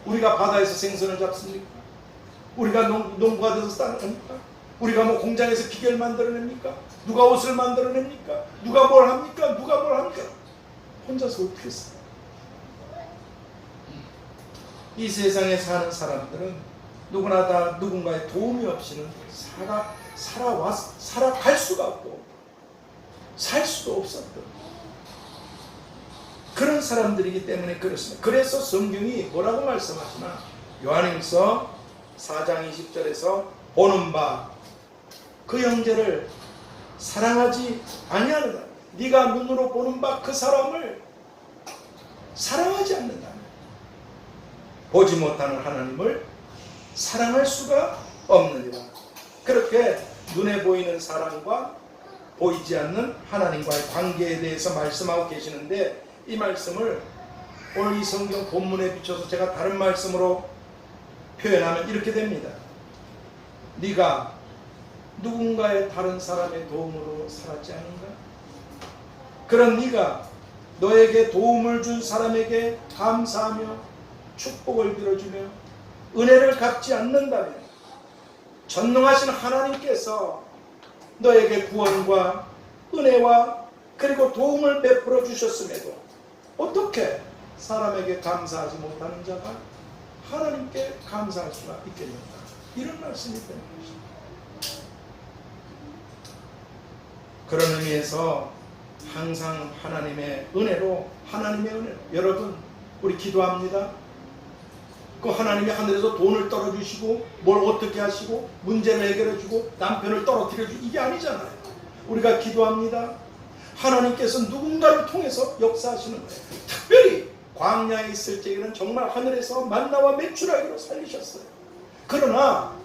우리가 바다에서 생선을 잡습니까? 우리가 농부가 돼서 땅을 합니까? 우리가 뭐 공장에서 기계를 만들어냅니까? 누가 옷을 만들어냅니까? 누가 뭘 합니까? 누가 뭘 합니까? 혼자서 어떻게 했어요? 이 세상에 사는 사람들은 누구나 다 누군가의 도움이 없이는 살아갈 수가 없고 살 수도 없었던 그런 사람들이기 때문에 그렇습니다. 그래서 성경이 뭐라고 말씀하시나? 요한일서 4장 20절에서 보는 바 그 형제를 사랑하지 아니하는다. 네가 눈으로 보는 바 그 사람을 사랑하지 않는다. 보지 못하는 하나님을 사랑할 수가 없느니라. 그렇게 눈에 보이는 사랑과 보이지 않는 하나님과의 관계에 대해서 말씀하고 계시는데, 이 말씀을 오늘 이 성경 본문에 비춰서 제가 다른 말씀으로 표현하면 이렇게 됩니다. 네가 누군가의 다른 사람의 도움으로 살았지 않은가? 그런 네가 너에게 도움을 준 사람에게 감사하며 축복을 빌어주며 은혜를 갚지 않는다면 전능하신 하나님께서 너에게 구원과 은혜와 그리고 도움을 베풀어 주셨음에도 어떻게 사람에게 감사하지 못하는 자가 하나님께 감사할 수가 있겠는가? 이런 말씀이 되는 것입니다. 그런 의미에서 항상 하나님의 은혜로, 여러분 우리 기도합니다. 그 하나님이 하늘에서 돈을 떨어주시고 뭘 어떻게 하시고 문제를 해결해주고 남편을 떨어뜨려주고 이게 아니잖아요. 우리가 기도합니다. 하나님께서 누군가를 통해서 역사하시는 거예요. 특별히 광야에 있을 때에는 정말 하늘에서 만나와 메추라기로 살리셨어요. 그러나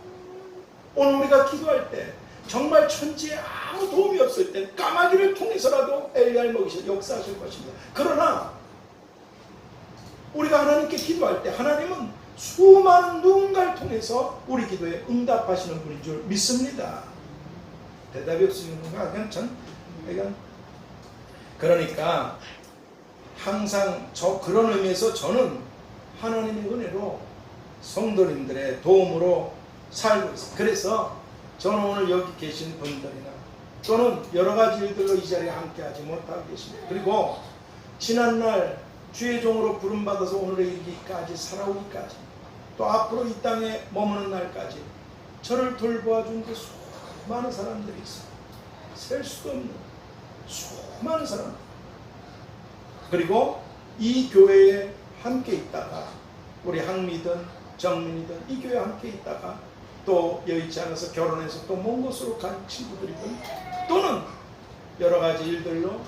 오늘 우리가 기도할 때 정말 천지에 아무 도움이 없을 때 까마귀를 통해서라도 엘리야를 먹이셔 역사하실 것입니다. 그러나 우리가 하나님께 기도할 때 하나님은 수많은 누군가를 통해서 우리 기도에 응답하시는 분인 줄 믿습니다. 대답이 없으니까 그러니까 항상 그런 의미에서 저는 하나님의 은혜로 성도님들의 도움으로 살고 있습니다. 그래서 저는 오늘 여기 계신 분들이나 또는 여러 가지 일들로 이 자리에 함께하지 못하고 계십니다. 그리고 지난날 주의 종으로 부름받아서 오늘에 이르기까지 살아오기까지 또 앞으로 이 땅에 머무는 날까지 저를 돌보아준 그 수많은 사람들이 있어요. 셀 수도 없는 수많은 사람들. 그리고 이 교회에 함께 있다가 우리 항미든 정민이든 이 교회에 함께 있다가 또 여의치 않아서 결혼해서 또 먼 곳으로 간 친구들이든 또는 여러 가지 일들로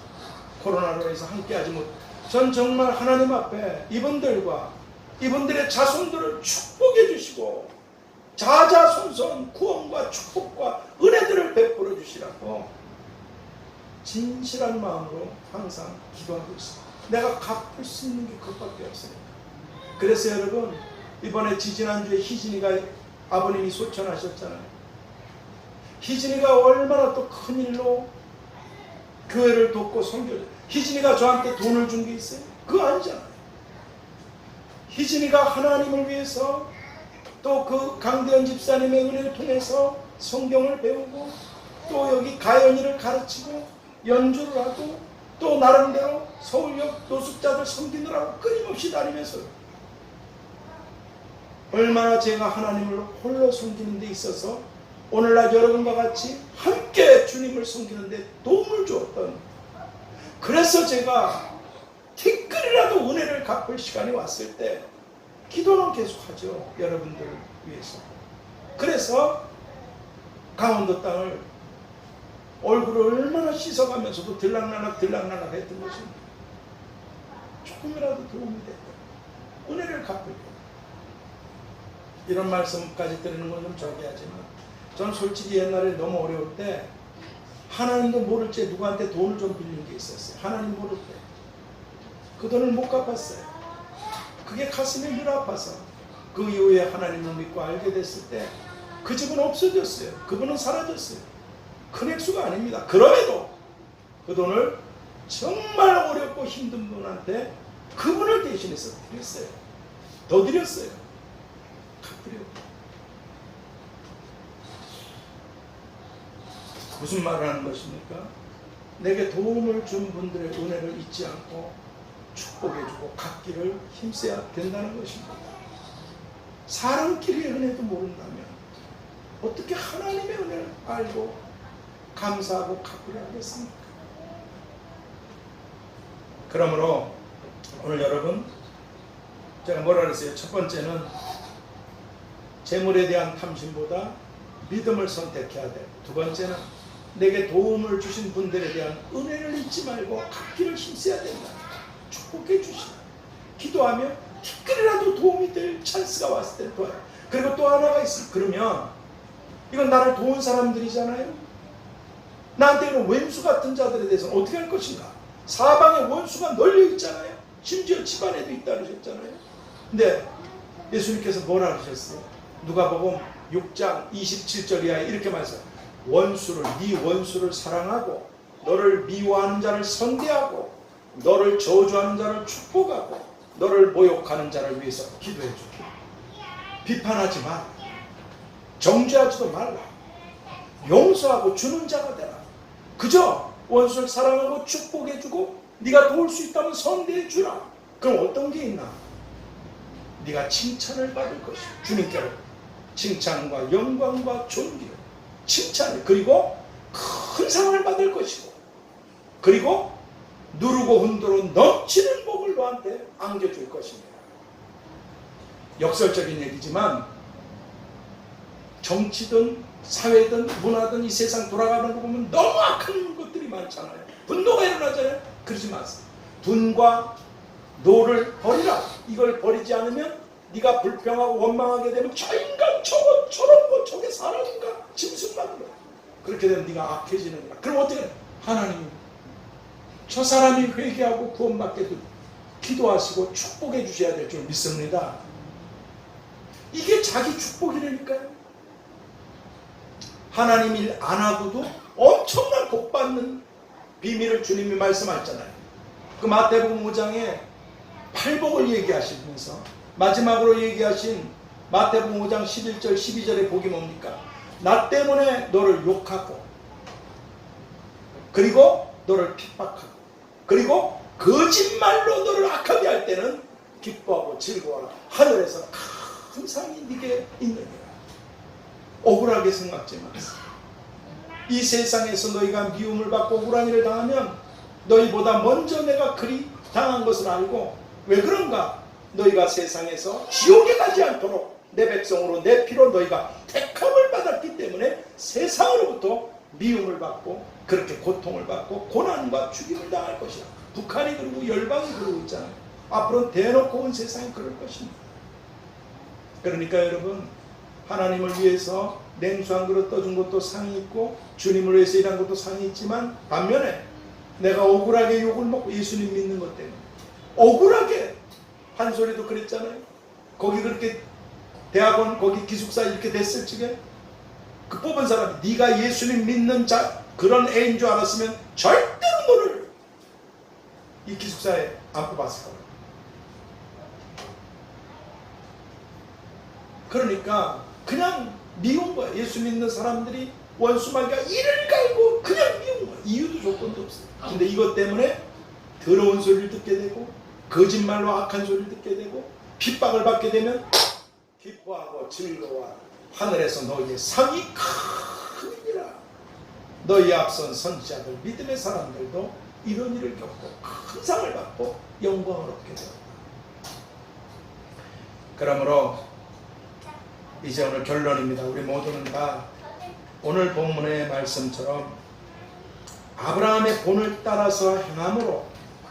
코로나로 해서 함께하지 못. 전 정말 하나님 앞에 이분들과 이분들의 자손들을 축복해 주시고 자자손손 구원과 축복과 은혜들을 베풀어 주시라고 진실한 마음으로 항상 기도하고 있습니다. 내가 갚을 수 있는 게 그것밖에 없으니까. 그래서 여러분 이번에 지지난주에 희진이가 아버님이 소천하셨잖아요. 희진이가 얼마나 또 큰일로 교회를 돕고 섬겨줘요. 희진이가 저한테 돈을 준 게 있어요? 그거 아니잖아요. 희진이가 하나님을 위해서 또 그 강대현 집사님의 은혜를 통해서 성경을 배우고 또 여기 가연이를 가르치고 연주를 하고 또 나름대로 서울역 노숙자들 섬기느라고 끊임없이 다니면서 얼마나 제가 하나님을 홀로 섬기는 데 있어서 오늘날 여러분과 같이 함께 주님을 섬기는 데 도움을 주었던, 그래서 제가 티끌이라도 은혜를 갚을 시간이 왔을 때 기도는 계속하죠. 여러분들을 위해서. 그래서 강원도 땅을 얼굴을 얼마나 씻어가면서도 들락날락 했던 것입니다. 조금이라도 도움이 됐다. 은혜를 갚을 때. 이런 말씀까지 드리는 건 좀 저기하지만 전 솔직히 옛날에 너무 어려울 때 하나님도 모를 때 누구한테 돈을 좀 빌린 게 있었어요. 하나님 모를 때 그 돈을 못 갚았어요. 그게 가슴이 늘 아파서 그 이후에 하나님을 믿고 알게 됐을 때 그 집은 없어졌어요. 그분은 사라졌어요. 큰 액수가 아닙니다. 그럼에도 그 돈을 정말 어렵고 힘든 분한테 그분을 대신해서 드렸어요. 더 드렸어요. 갚으려고. 무슨 말을 하는 것입니까? 내게 도움을 준 분들의 은혜를 잊지 않고 축복해주고 갚기를 힘써야 된다는 것입니다. 사람끼리의 은혜도 모른다면 어떻게 하나님의 은혜를 알고 감사하고 갚으려 하겠습니까? 그러므로 오늘 여러분, 제가 뭐라 그랬어요? 첫 번째는 재물에 대한 탐심보다 믿음을 선택해야 돼. 두 번째는 내게 도움을 주신 분들에 대한 은혜를 잊지 말고 갚기를 힘써야 된다. 축복해 주시라. 기도하며 티끌이라도 도움이 될 찬스가 왔을 때 도와요. 그리고 또 하나가 있어. 그러면 이건 나를 도운 사람들이잖아요. 나한테 이런 원수 같은 자들에 대해서는 어떻게 할 것인가? 사방에 원수가 널려 있잖아요. 심지어 집안에도 있다 그러셨잖아요. 근데 예수님께서 뭐라 그러셨어요? 누가복음 6장 27절 이하에 이렇게 말씀하세요. 네 원수를 사랑하고 너를 미워하는 자를 선대하고 너를 저주하는 자를 축복하고 너를 모욕하는 자를 위해서 기도해 주라. 비판하지 마라. 정죄하지도 말라. 용서하고 주는 자가 되라. 그저 원수를 사랑하고 축복해 주고 네가 도울 수 있다면 선대해 주라. 그럼 어떤 게 있나? 네가 칭찬을 받을 것이야. 주님께로 칭찬과 영광과 존귀, 칭찬을, 그리고 큰 상을 받을 것이고, 그리고 누르고 흔들어 넘치는 복을 너한테 안겨줄 것입니다. 역설적인 얘기지만 정치든 사회든 문화든 이 세상 돌아가는 거 보면 너무 악한 것들이 많잖아요. 분노가 일어나잖아요. 그러지 마세요. 분과 노를 버리라. 이걸 버리지 않으면 네가 불평하고 원망하게 되면 저 인간 저런 거 저게 사람인가 짐승만 거. 그렇게 되면 네가 악해지는 거야. 그럼 어떻게 해? 하나님 저 사람이 회개하고 구원받게 기도하시고 축복해 주셔야 될 줄 믿습니다. 이게 자기 축복이라니까요. 하나님 일 안 하고도 엄청난 복 받는 비밀을 주님이 말씀하셨잖아요. 그 마태복음 5장에 팔복을 얘기하시면서 마지막으로 얘기하신 마태복음 5장 11절 12절의 복이 뭡니까? 나 때문에 너를 욕하고 그리고 너를 핍박하고 그리고 거짓말로 너를 악하게 할 때는 기뻐하고 즐거워라. 하늘에서 큰 상이 네게 있느니라. 억울하게 생각지 마세요. 이 세상에서 너희가 미움을 받고 억울한 일을 당하면 너희보다 먼저 내가 그리 당한 것을 알고 왜 그런가? 너희가 세상에서 지옥에 가지 않도록 내 백성으로 내 피로 너희가 택함을 받았기 때문에 세상으로부터 미움을 받고 그렇게 고통을 받고 고난과 죽임을 당할 것이다. 북한이 그러고 열방이 그러고 있잖아요. 앞으로는 대놓고 온 세상이 그럴 것입니다. 그러니까 여러분, 하나님을 위해서 냉수 한 그릇 떠준 것도 상이 있고 주님을 위해서 일한 것도 상이 있지만 반면에 내가 억울하게 욕을 먹고 예수님 믿는 것 때문에 억울하게 한소리도 그랬잖아요. 거기 그렇게 대학원 거기 기숙사 이렇게 됐을 적에 그 뽑은 사람이 네가 예수님 믿는 자 그런 애인 줄 알았으면 절대로 너를 이 기숙사에 안 뽑았을 거예요. 그러니까 그냥 미운 거야. 예수 믿는 사람들이 원수마귀가 이를 갈고 그냥 미운 거야. 이유도 조건도 없어요. 근데 이것 때문에 더러운 소리를 듣게 되고 거짓말로 악한 소리를 듣게 되고 핍박을 받게 되면 기뻐하고 즐거워. 하늘에서 너희의 상이 크니라. 너희 앞선 선지자들 믿음의 사람들도 이런 일을 겪고 큰 상을 받고 영광을 얻게 되었다. 그러므로 이제 오늘 결론입니다. 우리 모두는 다 오늘 본문의 말씀처럼 아브라함의 본을 따라서 행함으로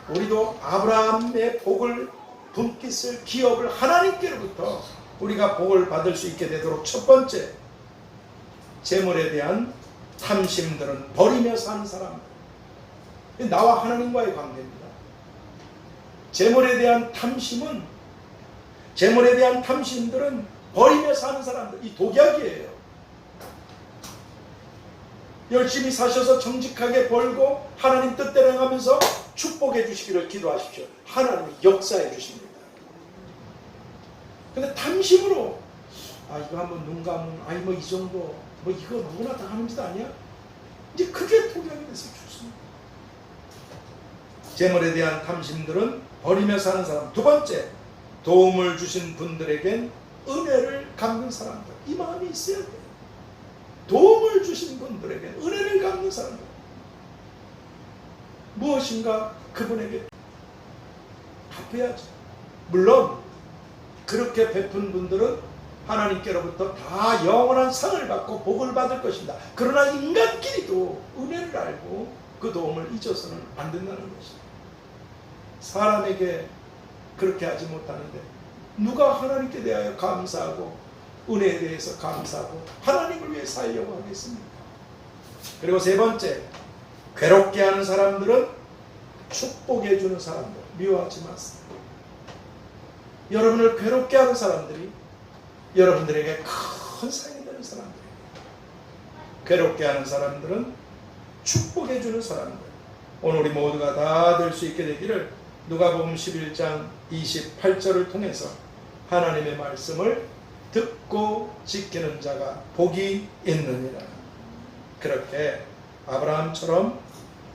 우리도 아브라함의 복을 분깃을 기업을 하나님께로부터 우리가 복을 받을 수 있게 되도록 첫 번째, 재물에 대한 탐심들은 버리며 사는 사람. 나와 하나님과의 관계입니다. 재물에 대한 탐심들은 버리며 사는 사람들, 이 독약이에요. 열심히 사셔서 정직하게 벌고 하나님 뜻대로 행하면서 축복해 주시기를 기도하십시오. 하나님이 역사해 주십니다. 근데 탐심으로 이거 한번 눈 감으면 뭐 이 정도 뭐 이거 누구나 다 하는 짓 아니야? 이제 그게 독약이 돼서 죽습니다. 재물에 대한 탐심들은 버리며 사는 사람. 두 번째, 도움을 주신 분들에겐 은혜를 갚는 사람들. 이 마음이 있어야 돼요. 도움을 주신 분들에게 은혜를 갚는 사람들. 무엇인가 그분에게 베푸야죠. 물론 그렇게 베푼 분들은 하나님께로부터 다 영원한 상을 받고 복을 받을 것입니다. 그러나 인간끼리도 은혜를 알고 그 도움을 잊어서는 안 된다는 것입니다. 사람에게 그렇게 하지 못하는데 누가 하나님께 대하여 감사하고 은혜에 대해서 감사하고 하나님을 위해 살려고 하겠습니까? 그리고 세 번째, 괴롭게 하는 사람들은 축복해 주는 사람들, 미워하지 마세요. 여러분을 괴롭게 하는 사람들이 여러분들에게 큰 상이 되는 사람들이에요. 괴롭게 하는 사람들은 축복해 주는 사람들. 오늘 우리 모두가 다 될 수 있게 되기를 누가복음 11장 28절을 통해서 하나님의 말씀을 듣고 지키는 자가 복이 있느니라. 그렇게 아브라함처럼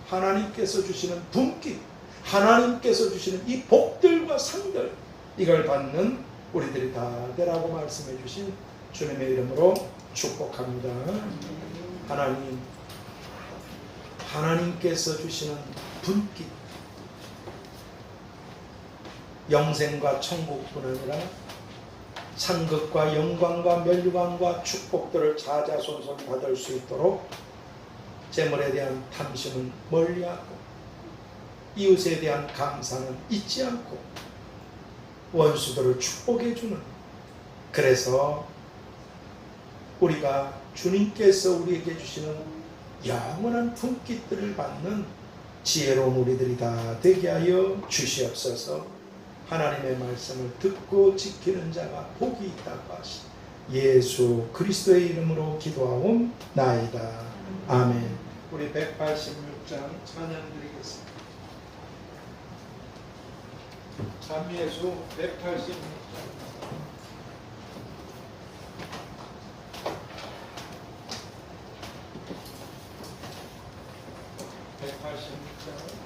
하나님께서 주시는 분깃, 하나님께서 주시는 이 복들과 상들, 이걸 받는 우리들이 다 되라고 말씀해 주신 주님의 이름으로 축복합니다. 하나님께서 주시는 분깃, 영생과 천국뿐 아니라 상급과 영광과 멸류관과 축복들을 자자손손 받을 수 있도록 재물에 대한 탐심은 멀리하고 이웃에 대한 감사는 잊지 않고 원수들을 축복해 주는, 그래서 우리가 주님께서 우리에게 주시는 영원한 품깃들을 받는 지혜로운 우리들이 다 되게 하여 주시옵소서. 하나님의 말씀을 듣고 지키는 자가 복이 있다고 하신 예수 그리스도의 이름으로 기도하옵나이다. 아멘. 우리 186장 찬양 드리겠습니다. 찬미예수 186장.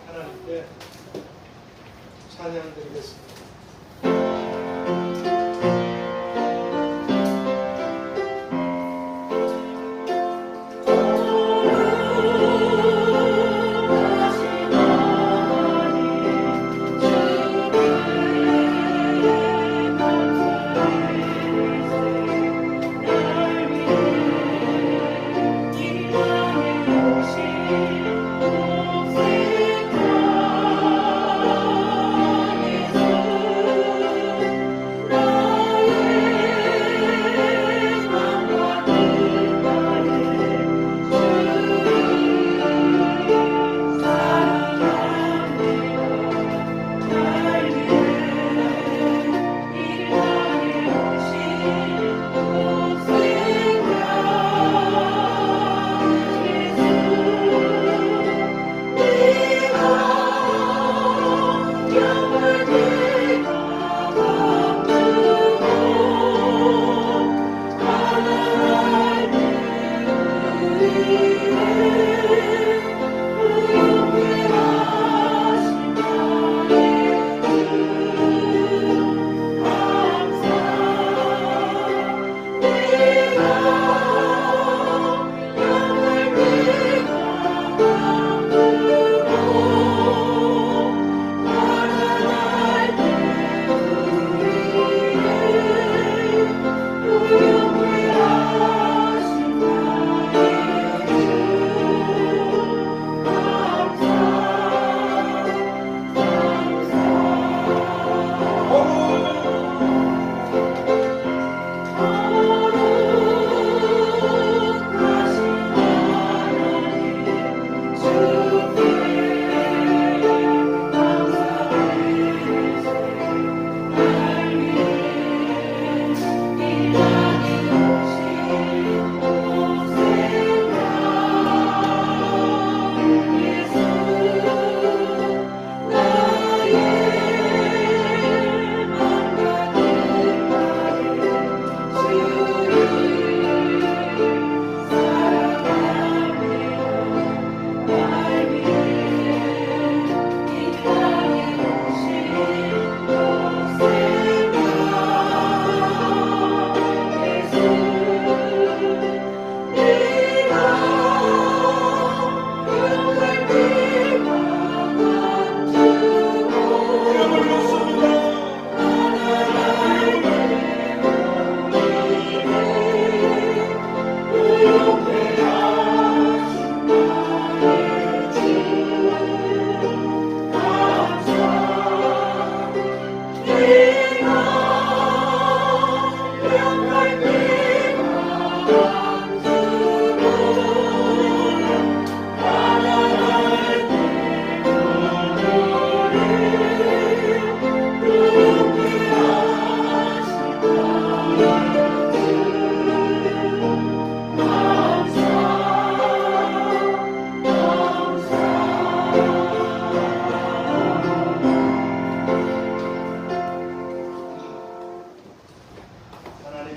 하나님께 찬양 드리겠습니다. Oh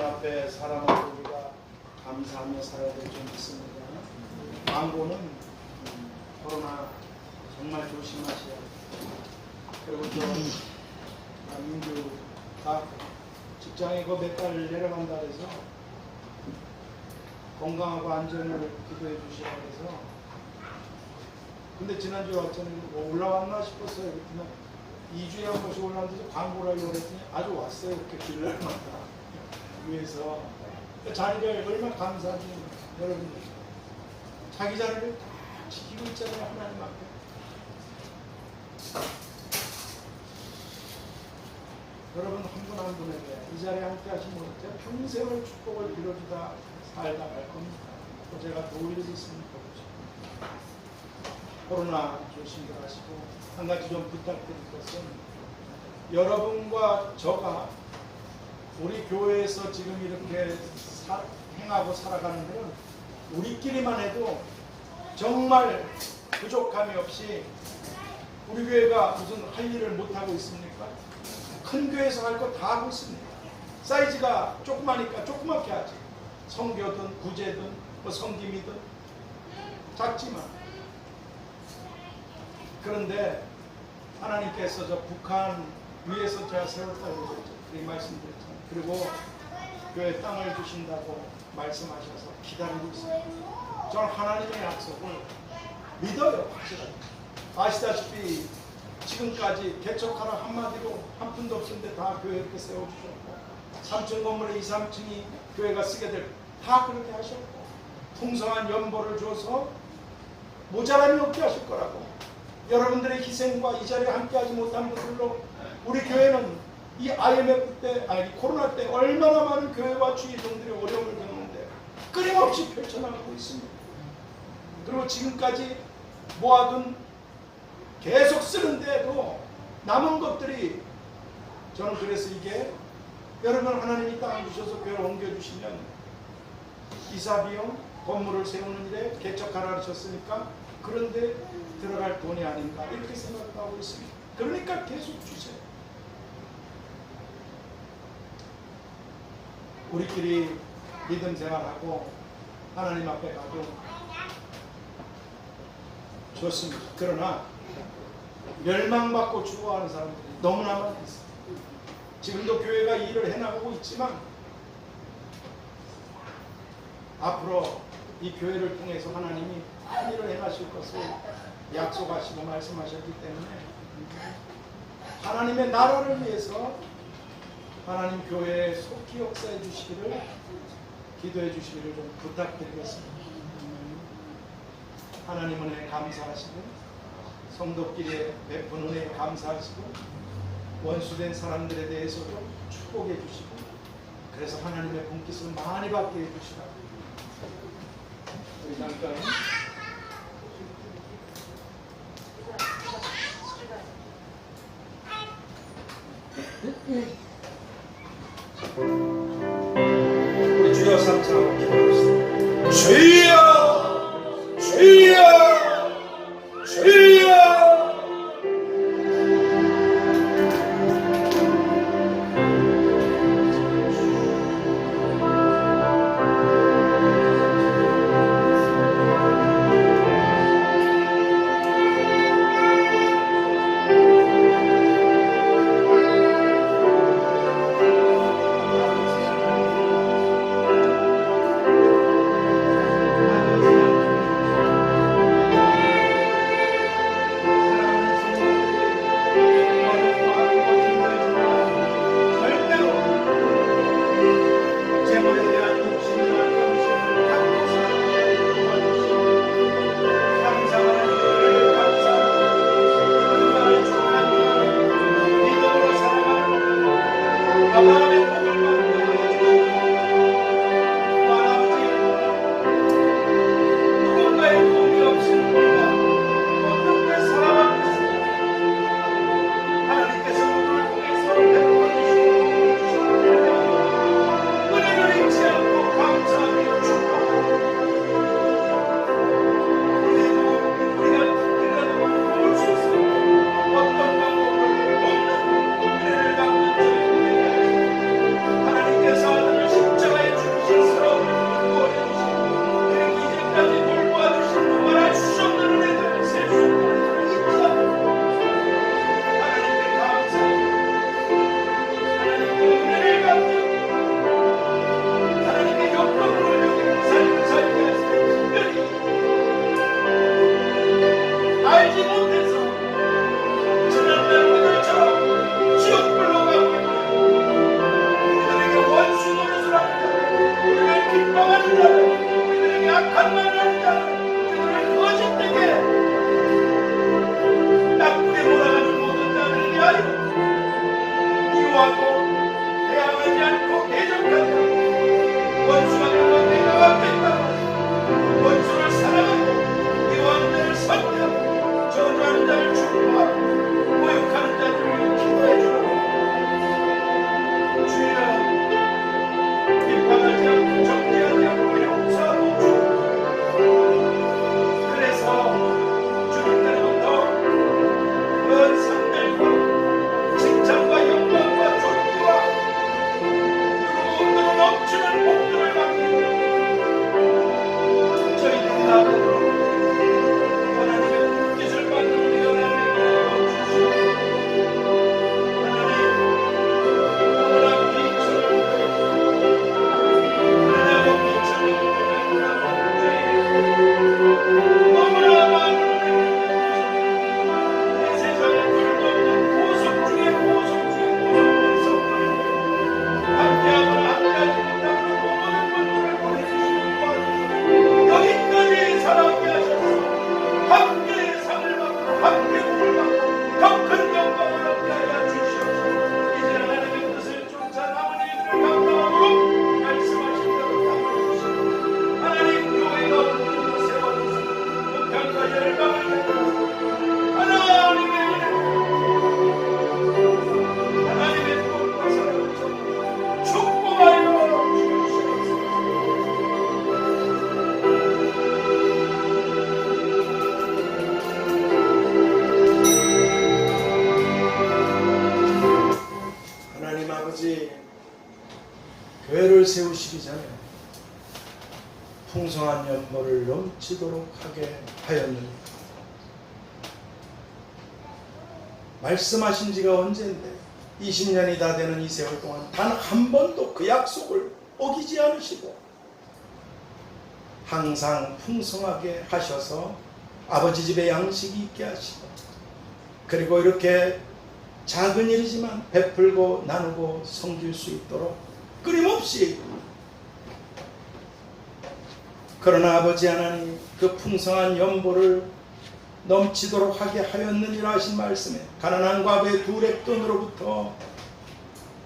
앞에 사람을 우리가 감사하며 살아야 될 점 있습니다. 광고는 코로나 정말 조심하셔야 돼요. 그리고 또 민주 다 직장에 그 몇 달 내려간다 해서 건강하고 안전을 기도해 주시라 해서, 근데 지난주에 왔더니 뭐 올라왔나 싶었어요. 그랬더니 2주에 한 번씩 올라왔는데 광고를 하려고 그랬더니 아주 왔어요. 이렇게 길날마다 위해서 자리를 얼마나 감사하지. 여러분 자기 자리를 다 지키고 있잖아요. 하나님 앞에. 여러분 한 분 한 분에게 이 자리에 함께 하신 분 제가 평생을 축복을 빌어주다 살다 갈 겁니다. 또 제가 도울 일이 있으면 도우죠. 코로나 조심들 하시고, 한 가지 좀 부탁드릴 것은, 여러분과 저가 우리 교회에서 지금 이렇게 행하고 살아가는 데는 우리끼리만 해도 정말 부족함이 없이, 우리 교회가 무슨 할 일을 못하고 있습니까? 큰 교회에서 할 거 다 하고 있습니다. 사이즈가 조그마니까 조그맣게 하지. 성교든 구제든 뭐 성김이든 작지만. 그런데 하나님께서 저 북한 위에서 제가 세웠다고 말씀드렸잖아요. 그리고 교회 땅을 주신다고 말씀하셔서 기다리고 있습니다. 저는 하나님의 약속을 믿어요. 확실하게. 아시다시피 지금까지 개척하라 한마디로 한 푼도 없었는데 다 교회 이렇게 세워주셨고, 3층 건물에 2, 3층이 교회가 쓰게 될 다 그렇게 하셨고, 풍성한 연보를 줘서 모자람이 없게 하실 거라고. 여러분들의 희생과 이 자리에 함께하지 못한 분들로 우리 교회는 이 IMF 때, 아니 코로나 때 얼마나 많은 교회와 주의종들이 어려움을 겪는데 끊임없이 펼쳐나가고 있습니다. 그리고 지금까지 모아둔 계속 쓰는데도 남은 것들이, 저는 그래서 이게 여러분 하나님이 땅을 주셔서 교회를 옮겨주시면 이사 비용, 건물을 세우는 일에 개척하라 하셨으니까 그런데 들어갈 돈이 아닌가 이렇게 생각하고 있습니다. 그러니까 계속 주세요. 우리끼리 믿음 생활하고 하나님 앞에 가도 좋습니다. 그러나 멸망받고 죽어가는 사람들이 너무나 많이 있어요. 지금도 교회가 일을 해나가고 있지만 앞으로 이 교회를 통해서 하나님이 큰 일을 행하실 것을 약속하시고 말씀하셨기 때문에 하나님의 나라를 위해서 하나님 교회에 속히 역사해 주시기를, 기도해 주시기를 좀 부탁드리겠습니다. 하나님 은혜에 감사하시고, 성도끼리 베푼 은혜에 감사하시고, 원수된 사람들에 대해서도 축복해 주시고, 그래서 하나님의 분깃을 많이 받게 해주시라. 우리 잠깐 우리 주여 삼창 기도하겠습니다. 주여 주여 주여. 교회를 세우시기 전에 풍성한 연보를 넘치도록 하게 하였느니 말씀하신 지가 언제인데 20년이 다 되는 이 세월 동안 단 한 번도 그 약속을 어기지 않으시고 항상 풍성하게 하셔서 아버지 집에 양식이 있게 하시고 그리고 이렇게 작은 일이지만 베풀고 나누고 섬길 수 있도록 끊임없이 그러나 아버지 하나님 그 풍성한 연보를 넘치도록 하게 하였느니라 하신 말씀에 가난한 과부의 두 렙돈으로부터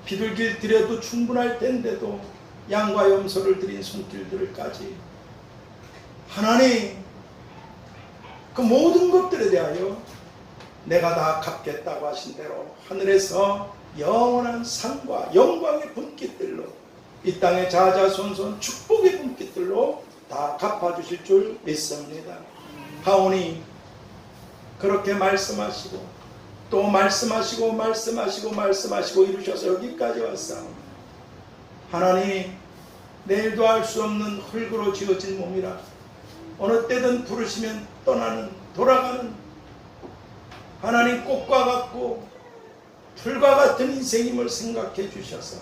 비둘기를 드려도 충분할 텐데도 양과 염소를 드린 손길들까지 하나님 그 모든 것들에 대하여 내가 다 갚겠다고 하신 대로 하늘에서 영원한 상과 영광의 분깃들로 이 땅의 자자손손 축복의 분깃들로 다 갚아주실 줄 믿습니다. 하오니 그렇게 말씀하시고 또 말씀하시고 이루셔서 여기까지 왔사오니 하나님 내일도 알 수 없는 흙으로 지어진 몸이라 어느 때든 부르시면 떠나는 돌아가는 하나님 꽃과 같고 풀과 같은 인생임을 생각해 주셔서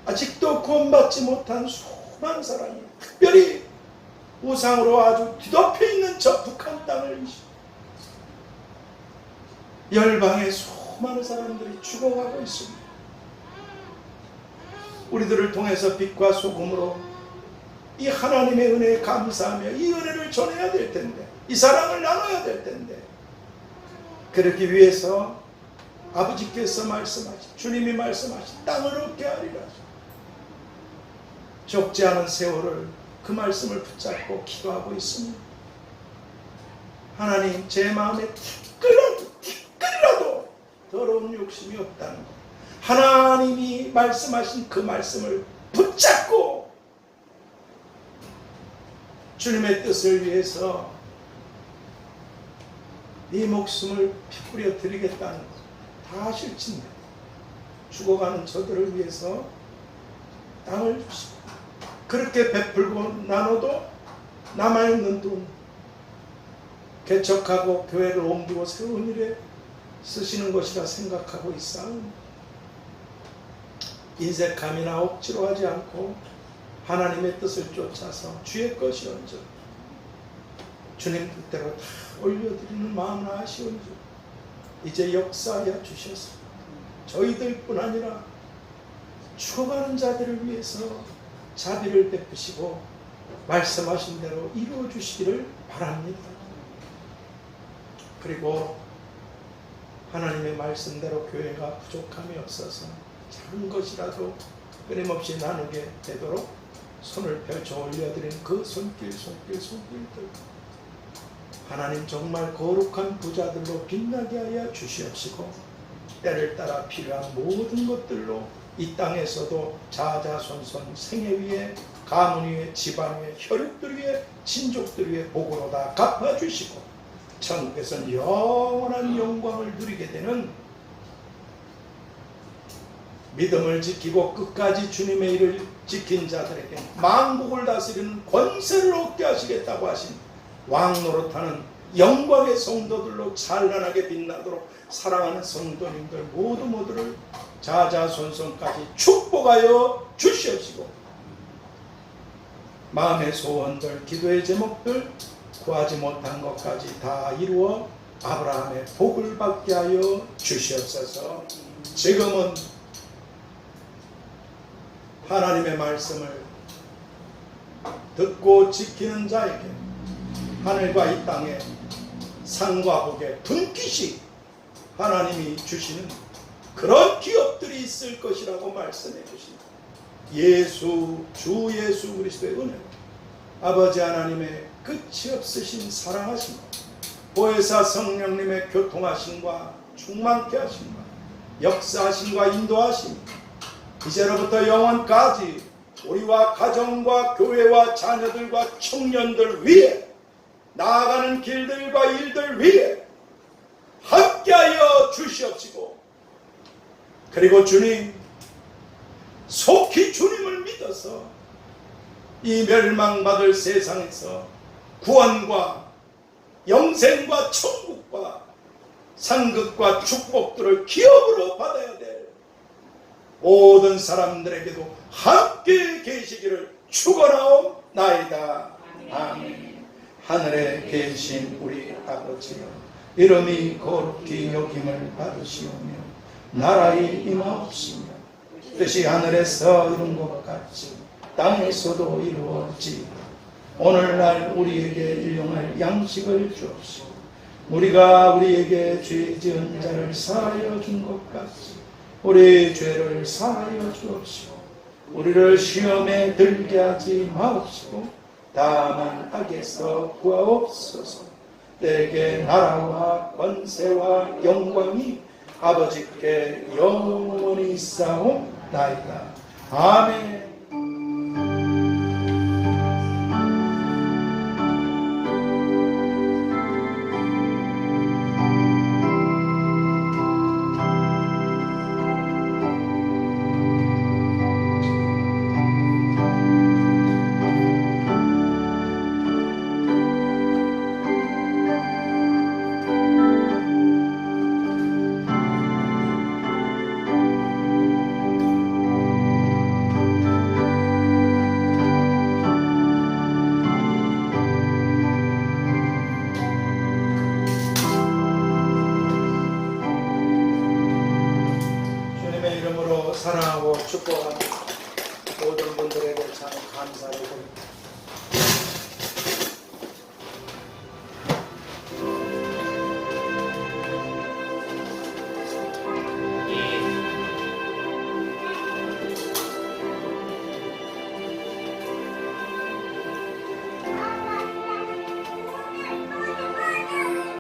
아직도 구원받지 못한 수많은 사람이 특별히 우상으로 아주 뒤덮여 있는 저 북한 땅을 열방의 수많은 사람들이 죽어가고 있습니다. 우리들을 통해서 빛과 소금으로 이 하나님의 은혜에 감사하며 이 은혜를 전해야 될 텐데 이 사랑을 나눠야 될 텐데 그러기 위해서 아버지께서 말씀하신 주님이 말씀하신 땅을 얻게 하리라 적지 않은 세월을 그 말씀을 붙잡고 기도하고 있습니다. 하나님 제 마음에 티끌이라도 더러운 욕심이 없다는 것 하나님이 말씀하신 그 말씀을 붙잡고 주님의 뜻을 위해서 이 목숨을 피 뿌려 드리겠다는 것 다 실친다. 죽어가는 저들을 위해서 땅을 주시고 그렇게 베풀고 나눠도 남아있는 돈 개척하고 교회를 옮기고 세운 일에 쓰시는 것이라 생각하고 있사오니 인색함이나 억지로 하지 않고 하나님의 뜻을 쫓아서 주의 것이온즉 주님 뜻대로 다 올려드리는 마음을 아시온즉 이제 역사하여 주셔서 저희들뿐 아니라 죽어가는 자들을 위해서 자비를 베푸시고 말씀하신 대로 이루어 주시기를 바랍니다. 그리고 하나님의 말씀대로 교회가 부족함이 없어서 작은 것이라도 끊임없이 나누게 되도록 손을 펼쳐 올려드린 그 손길들 하나님 정말 거룩한 부자들로 빛나게 하여 주시옵시고 때를 따라 필요한 모든 것들로 이 땅에서도 자자손손 생애 위에 가문 위에 집안 위에 혈육들 위에 친족들 위에 복으로 다 갚아주시고 천국에서는 영원한 영광을 누리게 되는 믿음을 지키고 끝까지 주님의 일을 지킨 자들에게 만국을 다스리는 권세를 얻게 하시겠다고 하신 왕노릇하는 영광의 성도들로 찬란하게 빛나도록 사랑하는 성도님들 모두를 자자손손까지 축복하여 주시옵시고 마음의 소원들 기도의 제목들 구하지 못한 것까지 다 이루어 아브라함의 복을 받게 하여 주시옵소서. 지금은 하나님의 말씀을 듣고 지키는 자에게 하늘과 이 땅에 상과 복의 분깃이 하나님이 주시는 그런 기업들이 있을 것이라고 말씀해 주십니다. 주 예수 그리스도의 은혜 아버지 하나님의 끝이 없으신 사랑하심과 보혜사 성령님의 교통하심과 충만케 하심과 역사하심과 인도하심 이제로부터 영원까지 우리와 가정과 교회와 자녀들과 청년들 위해 나아가는 길들과 일들 위해 함께하여 주시옵시고 그리고 주님 속히 주님을 믿어서 이 멸망받을 세상에서 구원과 영생과 천국과 상급과 축복들을 기업으로 받아야 될 모든 사람들에게도 함께 계시기를 축원하옵나이다. 아멘. 하늘에 계신 우리 아버지여, 이름이 거룩히 여김을 받으시오며 나라의 임하옵시며 뜻이 하늘에서 이룬 것 같이 땅에서도 이루어지이다. 오늘날 우리에게 일용할 양식을 주옵시고 우리가 우리에게 죄 지은 자를 사하여 준 것 같이 우리의 죄를 사하여 주옵시고 우리를 시험에 들게 하지 마옵시고 다만 악에서 구하옵소서. 내게 나라와 권세와 영광이 아버지께 영원히 있사옵나이다. 아멘. 사랑하고 축복하는 모든 분들에게 참 감사드립니다.